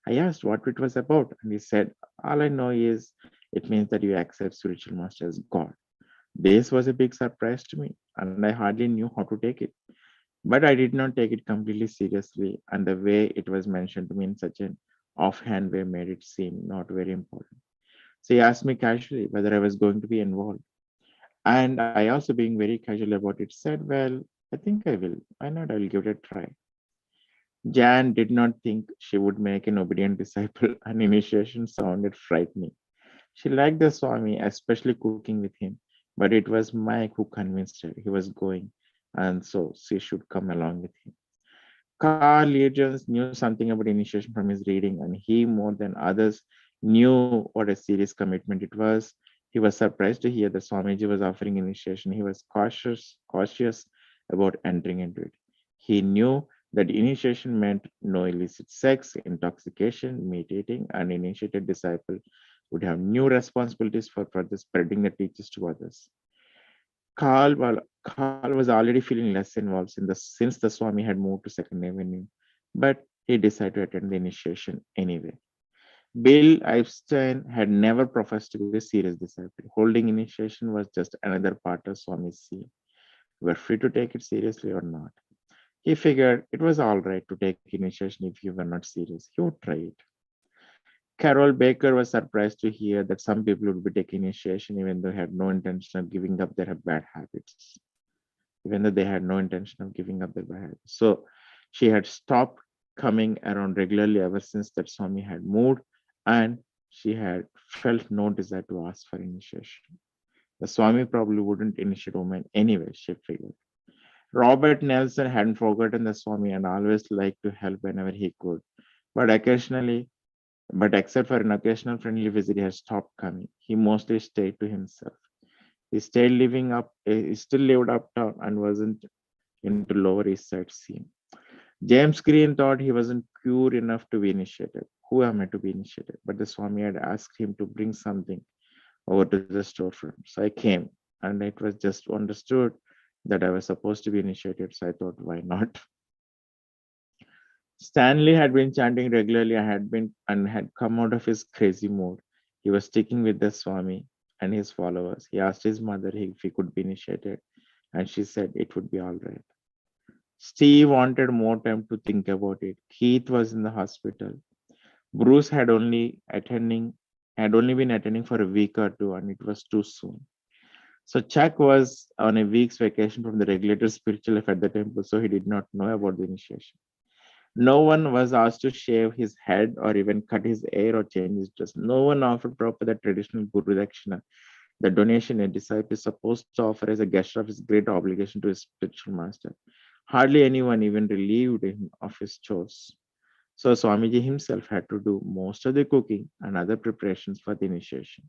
I asked what it was about, and he said, all I know is it means that you accept spiritual master as God. This was a big surprise to me, and I hardly knew how to take it. But I did not take it completely seriously, and the way it was mentioned to me in such an offhand way made it seem not very important. So he asked me casually whether I was going to be involved. And I also, being very casual about it, said, well, I think I will. Why not? I will give it a try. Jan did not think she would make an obedient disciple, and initiation sounded frightening. She liked the Swami, especially cooking with him, but it was Mike who convinced her he was going, and so she should come along with him. Carl Legends knew something about initiation from his reading, and he, more than others, knew what a serious commitment it was. He was surprised to hear that Swamiji was offering initiation. He was cautious about entering into it. He knew that initiation meant no illicit sex, intoxication, meat eating, and initiated disciple would have new responsibilities for further spreading the teachings to others. Carl was already feeling less involved since the Swami had moved to Second Avenue, but he decided to attend the initiation anyway. Bill Epstein had never professed to be a serious disciple. Holding initiation was just another part of Swami's scene. You were free to take it seriously or not. He figured it was all right to take initiation if you were not serious. He would try it. Carol Baker was surprised to hear that some people would be taking initiation even though they had no intention of giving up their bad habits. Even though they had no intention of giving up their bad habits. So she had stopped coming around regularly ever since that Swami had moved, and she had felt no desire to ask for initiation. The Swami probably wouldn't initiate women anyway, she figured. Robert Nelson hadn't forgotten the Swami and always liked to help whenever he could. But occasionally, but except for an occasional friendly visit, he had stopped coming. He mostly stayed to himself. He still lived uptown and wasn't into Lower East Side scene. James Green thought he wasn't pure enough to be initiated. Who am I to be initiated? But the Swami had asked him to bring something over to the storefront. So I came, and it was just understood that I was supposed to be initiated. So I thought, why not? Stanley had been chanting regularly and had come out of his crazy mood. He was sticking with the Swami and his followers. He asked his mother if he could be initiated, and she said it would be all right. Steve wanted more time to think about it. Keith was in the hospital. Bruce had only been attending for a week or two, and it was too soon. So Chuck was on a week's vacation from the regulator spiritual life at the temple, so he did not know about the initiation. No one was asked to shave his head or even cut his hair or change his dress. No one offered proper the traditional Guru Dakshina, the donation a disciple is supposed to offer as a gesture of his great obligation to his spiritual master. Hardly anyone even relieved him of his chores. So Swamiji himself had to do most of the cooking and other preparations for the initiation.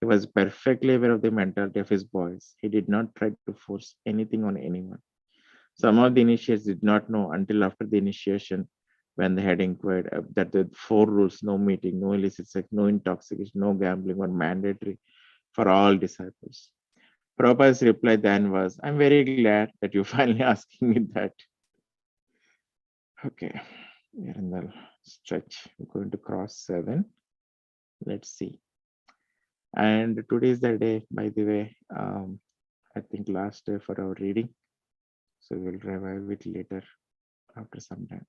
He was perfectly aware of the mentality of his boys. He did not try to force anything on anyone. Some of the initiates did not know until after the initiation when they had inquired that the four rules, no meeting, no illicit sex, no intoxication, no gambling, were mandatory for all disciples. Prabhupada's reply then was, I'm very glad that you're finally asking me that. Okay, we're in the stretch. We're going to cross 7. Let's see. And today is the day, by the way, I think last day for our reading. So we'll revive it later after some time.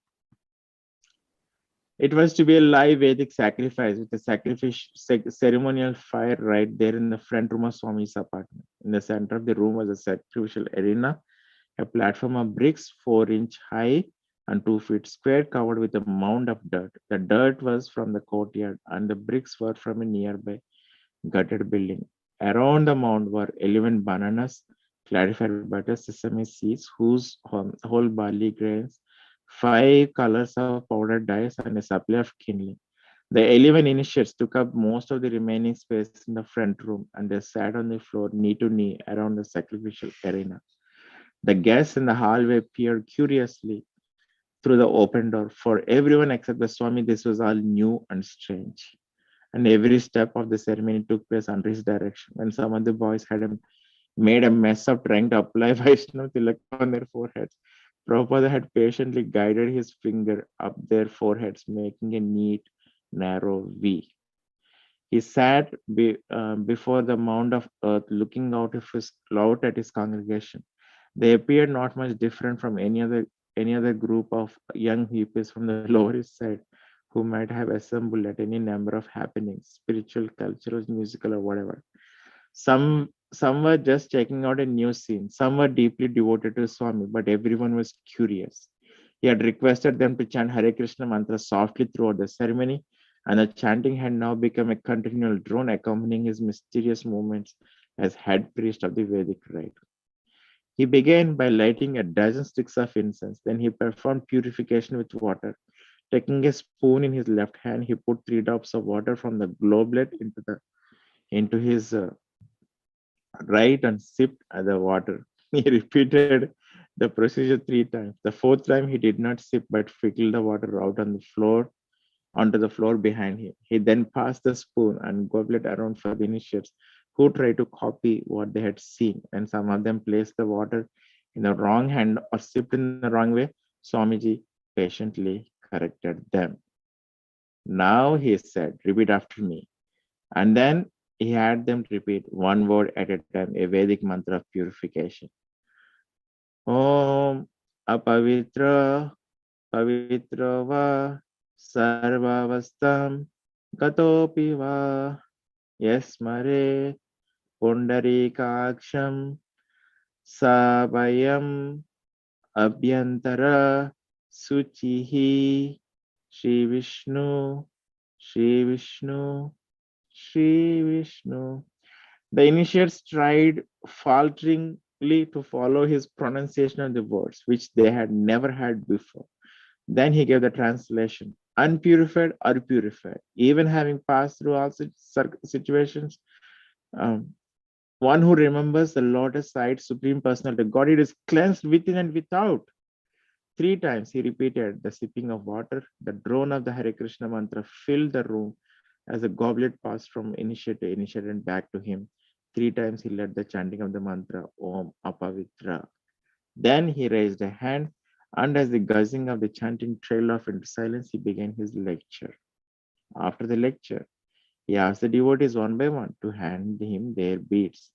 It was to be a live Vedic sacrifice with a ceremonial fire right there in the front room of Swami's apartment. In the center of the room was a sacrificial arena, a platform of bricks 4-inch high and 2 feet square, covered with a mound of dirt. The dirt was from the courtyard, and the bricks were from a nearby gutted building. Around the mound were 11 bananas, clarified butter, sesame seeds, whole barley grains, 5 colors of powdered dyes, and a supply of kindling. The 11 initiates took up most of the remaining space in the front room, and they sat on the floor knee to knee around the sacrificial arena. The guests in the hallway peered curiously through the open door. For everyone except the Swami, this was all new and strange. And every step of the ceremony took place under his direction. When some of the boys had made a mess of trying to apply Vaishnav Tilak on their foreheads, Prabhupada had patiently guided his finger up their foreheads, making a neat, narrow V. He sat before the mound of earth, looking out at his congregation. They appeared not much different from any other group of young hippies from the Lower East Side who might have assembled at any number of happenings, spiritual, cultural, musical, or whatever. Some were just checking out a new scene. Some were deeply devoted to Swami, but everyone was curious. He had requested them to chant Hare Krishna mantra softly throughout the ceremony, and the chanting had now become a continual drone accompanying his mysterious movements as head priest of the Vedic rite. He began by lighting a dozen sticks of incense. Then he performed purification with water. Taking a spoon in his left hand, he put 3 drops of water from the goblet into his right and sipped at the water. He repeated the procedure 3 times. The fourth time he did not sip but trickled the water out on the floor onto the floor behind him. He then passed the spoon and goblet around for the initiates who tried to copy what they had seen, and some of them placed the water in the wrong hand or sipped in the wrong way. Swamiji patiently corrected them. Now he said, repeat after me. And then he had them repeat one word at a time, a Vedic mantra of purification. Om apavitra pavitra va sarvavastam gatopi va yasmare pundarikaksham sabhayam abhyantara suchihi Shri Vishnu Shri Vishnu Shri Vishnu. The initiates tried falteringly to follow his pronunciation of the words, which they had never had before. Then he gave the translation unpurified or purified, even having passed through all such situations. Um, one who remembers the lotus side supreme personality, God, it is cleansed within and without. 3 times he repeated the sipping of water. The drone of the Hare Krishna mantra filled the room as the goblet passed from initiate to initiate and back to him. 3 times he led the chanting of the mantra Om Apavitra. Then he raised a hand, and as the guzzing of the chanting trailed off into silence, he began his lecture. After the lecture, he asked the devotees one by one to hand him their beads,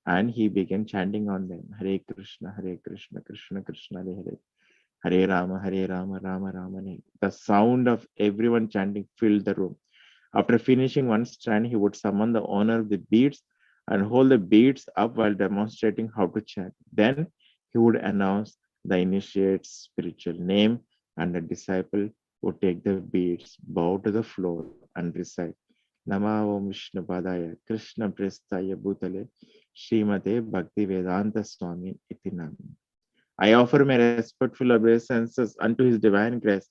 and he began chanting on them Hare Krishna, Hare Krishna, Krishna Krishna, Hare Hare. Hare Rama, Hare Rama, Rama Rama. Hare. The sound of everyone chanting filled the room. After finishing one strand, he would summon the owner of the beads and hold the beads up while demonstrating how to chant. Then he would announce the initiate's spiritual name, and the disciple would take the beads, bow to the floor, and recite Nama Om Vishnu Padaya Krishna Prestaya Bhutale Srimate Bhakti Vedanta Swami Itinam. I offer my respectful obeisances unto His Divine Grace,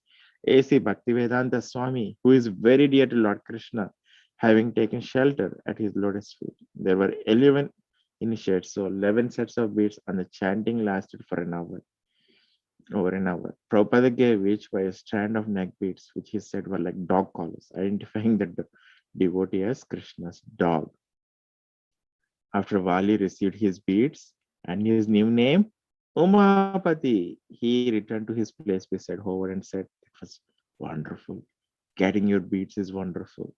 A.C. Bhaktivedanta Swami, who is very dear to Lord Krishna, having taken shelter at his lotus feet. There were 11 initiates, so 11 sets of beads, and the chanting lasted for an hour, over an hour. Prabhupada gave each by a strand of neck beads, which he said were like dog collars, identifying the devotee as Krishna's dog. After Vali received his beads and his new name, Umapati, he returned to his place beside Howard and said, it was wonderful. Getting your beads is wonderful.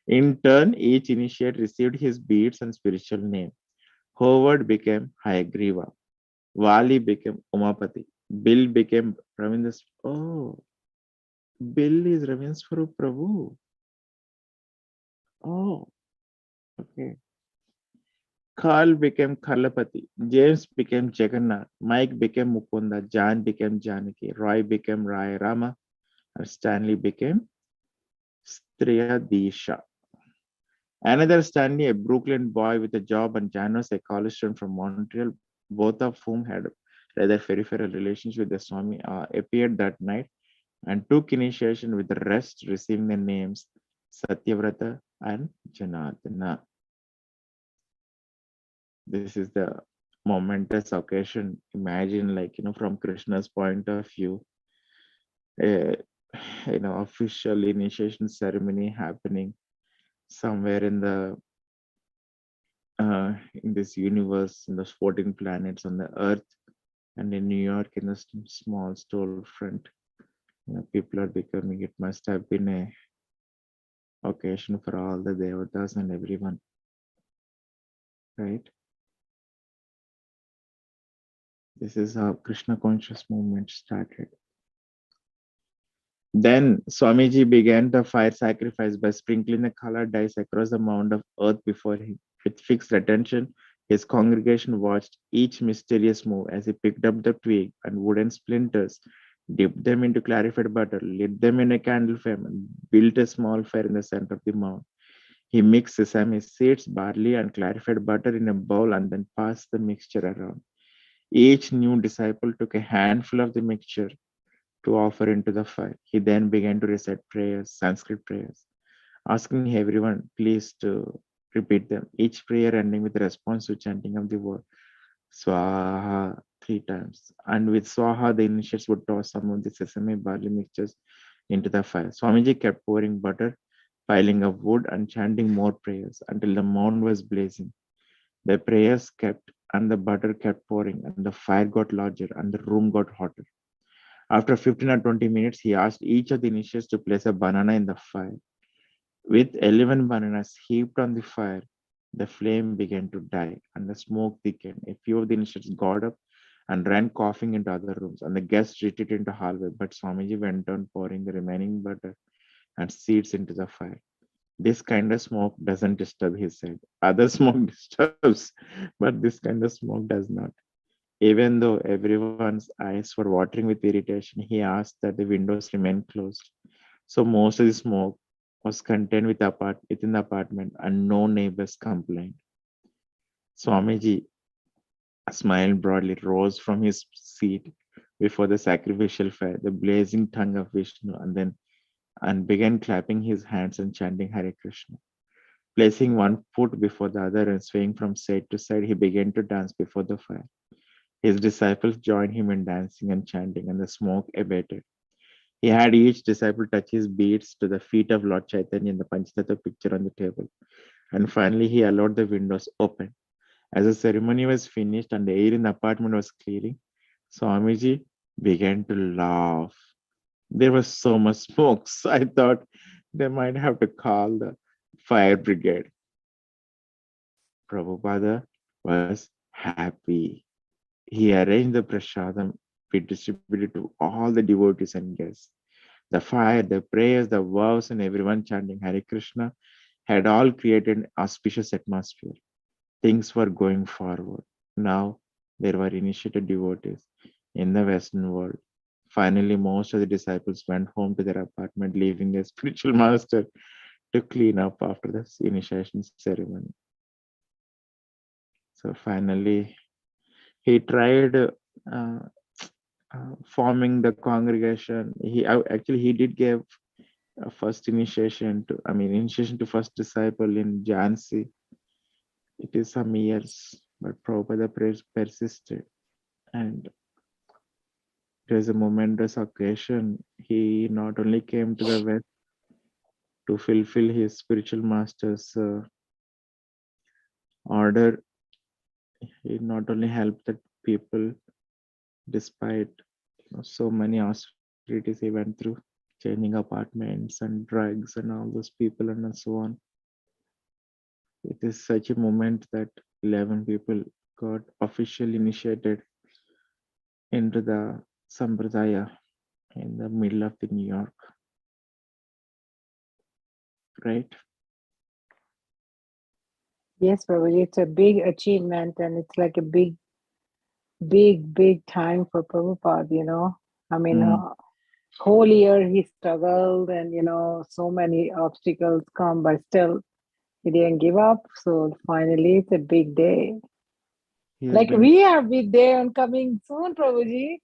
In turn, each initiate received his beads and spiritual name. Howard became Hayagriva. Vali became Umapati. Bill became Ravindra's. Oh, Bill is Ravinswarup Prabhu. Oh, okay. Carl became Karlapati, James became Jagannath, Mike became Mukunda, John became Janaki, Roy became Rai Rama, and Stanley became Striyadisha. Another Stanley, a Brooklyn boy with a job, and Janos, a college student from Montreal, both of whom had rather peripheral relations with the Swami, appeared that night and took initiation with the rest, receiving the names Satyavrata and Janardana. This is the momentous occasion. Imagine, like, from Krishna's point of view, a official initiation ceremony happening somewhere in this universe, in those 14 planets on the earth, And in New York, in a small storefront, people are becoming. It must have been a occasion for all the devatas and everyone, right? This is how Krishna conscious movement started. Then Swamiji began the fire sacrifice by sprinkling the colored dice across the mound of earth before him. With fixed attention, his congregation watched each mysterious move as he picked up the twig and wooden splinters, dipped them into clarified butter, lit them in a candle flame, and built a small fire in the center of the mound. He mixed sesame seeds, barley, and clarified butter in a bowl and then passed the mixture around. Each new disciple took a handful of the mixture to offer into the fire. He then began to recite prayers, Sanskrit prayers, asking everyone please to repeat them, each prayer ending with a responsive chanting of the word Swaha 3 times. And with Swaha, the initiates would toss some of the sesame barley mixtures into the fire. Swamiji kept pouring butter, piling up wood, and chanting more prayers until the mound was blazing. The prayers kept, and the butter kept pouring, and the fire got larger, and the room got hotter. After 15 or 20 minutes, he asked each of the initiates to place a banana in the fire. With 11 bananas heaped on the fire, the flame began to die and the smoke thickened. A few of the initiates got up and ran coughing into other rooms, and the guests retreated into hallway. But Swamiji went on pouring the remaining butter and seeds into the fire. This kind of smoke doesn't disturb, he said. Other smoke disturbs, but this kind of smoke does not. Even though everyone's eyes were watering with irritation, he asked that the windows remain closed. So most of the smoke was contained within the apartment and no neighbors complained. Swamiji smiled broadly, rose from his seat before the sacrificial fire, the blazing tongue of Vishnu, and began clapping his hands and chanting Hare Krishna. Placing one foot before the other and swaying from side to side, he began to dance before the fire. His disciples joined him in dancing and chanting, and the smoke abated. He had each disciple touch his beads to the feet of Lord Chaitanya in the Panchatattva picture on the table. And finally, he allowed the windows open. As the ceremony was finished and the air in the apartment was clearing, Swamiji began to laugh. There was so much smoke, so I thought they might have to call the fire brigade. Prabhupada was happy. He arranged the prasadam be distributed to all the devotees and guests. The fire, the prayers, the vows, and everyone chanting Hare Krishna had all created an auspicious atmosphere. Things were going forward. Now there were initiated devotees in the Western world. Finally, most of the disciples went home to their apartment, leaving their spiritual master to clean up after the initiation ceremony. So finally, he tried forming the congregation. He did give a first initiation to first disciple in Jhansi. It is some years, but Prabhupada persisted, and it was a momentous occasion. He not only came to the West to fulfill his spiritual master's order, he not only helped the people despite so many austerities he went through, changing apartments and drugs and all those people and so on. It is such a moment that 11 people got officially initiated into the Sampradaya in the middle of the New York, right? Yes, Prabhuji, it's a big achievement and it's like a big time for Prabhupada, you know. I mean, Mm, whole year he struggled and, so many obstacles come, but still he didn't give up. So finally, it's a big day. he has Like been. we have big day on coming soon, Prabhuji.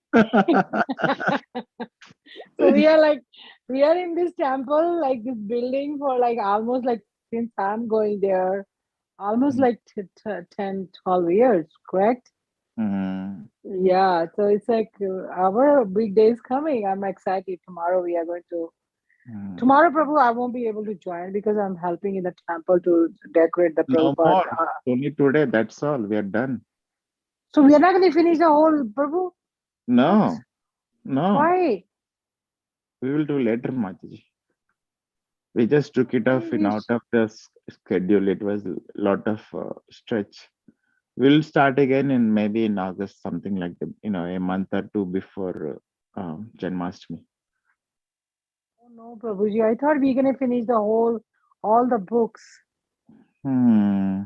So we are in this temple, like this building for like almost like since I'm going there, almost like 10, 12 years, correct? Mm, Yeah, so it's like our big day is coming. I'm excited. Tomorrow we are going to. mm. Tomorrow, Prabhu, I won't be able to join because I'm helping in the temple to decorate the No Prabhupada. more. Only today. That's all. We are done. So we are not going to finish the whole Prabhu. No, no. Why? We will do later, Mataji. We just took it I off in out wish. of the schedule. It was a lot of stretch. We'll start again in maybe in August, something like that. A month or two before Janmashtami. Oh no, Prabhuji. I thought we are gonna finish all the books. Hmm.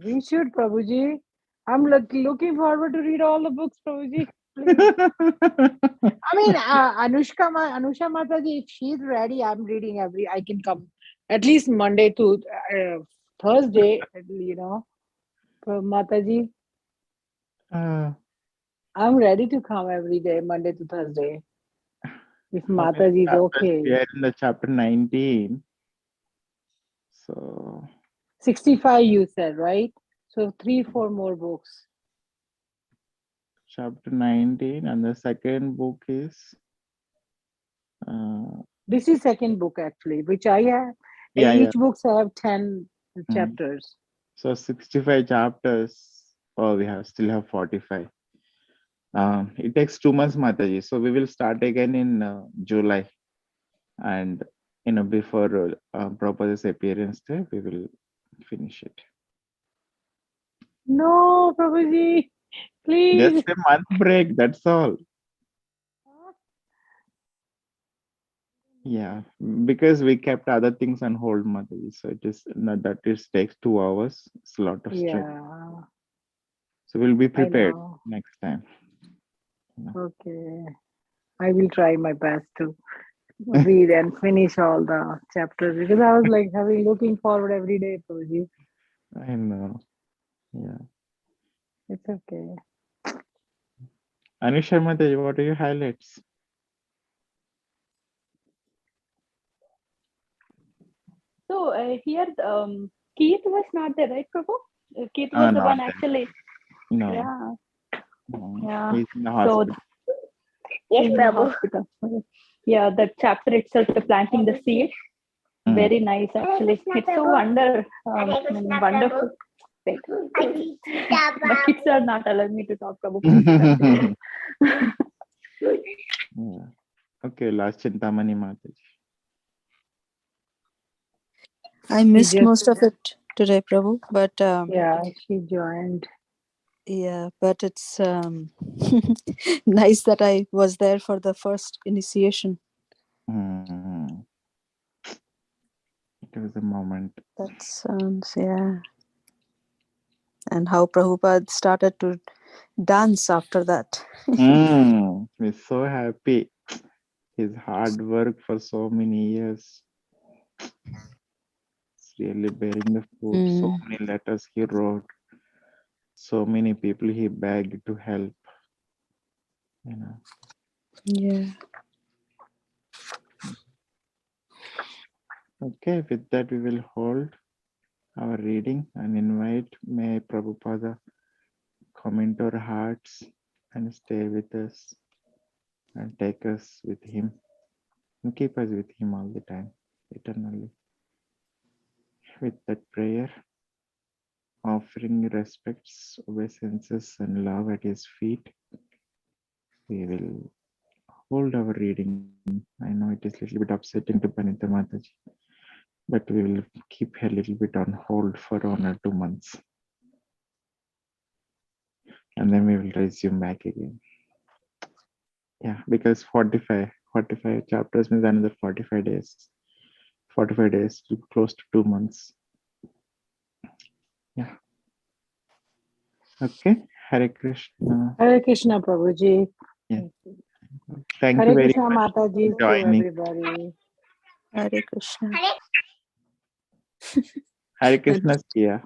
We should, Prabhuji. I'm looking forward to read all the books, Prabhuji. Please. I mean, Anusha Mataji, if she's ready, I'm reading I can come at least Monday to Thursday, Mataji. uh, I'm ready to come every day, Monday to Thursday. If how many Mataji is chapters? We okay. are in the chapter 19. So 65, you said, right? So 4 more books. chapter 19 and the second book is uh, This is second book actually, which I have. yeah, yeah. Each books have 10 Hmm. chapters. So 65 chapters. Oh, we still have 45. It takes 2 months, Mataji. So we will start again in July, and before Prabhupada's appearance day, we will finish it. No, Prabhuji, Just please. a month break. That's all. Yeah, because we kept other things on hold, Mataji. So it is that it takes 2 hours. It's a lot of stress. Yeah, So we'll be I prepared know. next time. Okay. I will try my best to read and finish all the chapters because I was like looking forward every day, Prabhuji. I know. Yeah. It's okay. Anusha Mataji, what are your highlights? So here, Keith was not there, right, Prabhu? Keith was the Not one that. actually. No. Yeah, No. yeah. He's in the So hospital. in the hospital. Yeah, the chapter itself, the planting the seed, Mm. very nice actually. It's so wonderful. Wait. The kids are not allowing me to talk, Prabhu. Yeah. Okay, last Chintamani Mataji. I She missed just, most of it today, Prabhu, but yeah, she joined. yeah, but it's nice that I was there for the first initiation. Mm. It was a moment. That sounds, yeah. And how Prabhupada started to dance after that. We're so happy. His hard work for so many years. It's really bearing the fruit. So many letters he wrote. So many people he begged to help. Yeah. Okay, with that we will hold our reading and invite May Prabhupada come into our hearts and stay with us and take us with him and keep us with him all the time, eternally. With that prayer, offering respects, obeisances, and love at his feet, we will hold our reading. I know it is a little bit upsetting to Panita Mataji, but we will keep her a little bit on hold for 1 or 2 months. And then we will resume back again. Yeah, because 45 chapters means another 45 days. 45 days to close to 2 months. Yeah. Okay. Hare Krishna. Hare Krishna, Prabhuji. Yeah. Thank you Hare very Krishna, much Mataji, for to joining. everybody. Hare Krishna. Hare Krishna, Sia.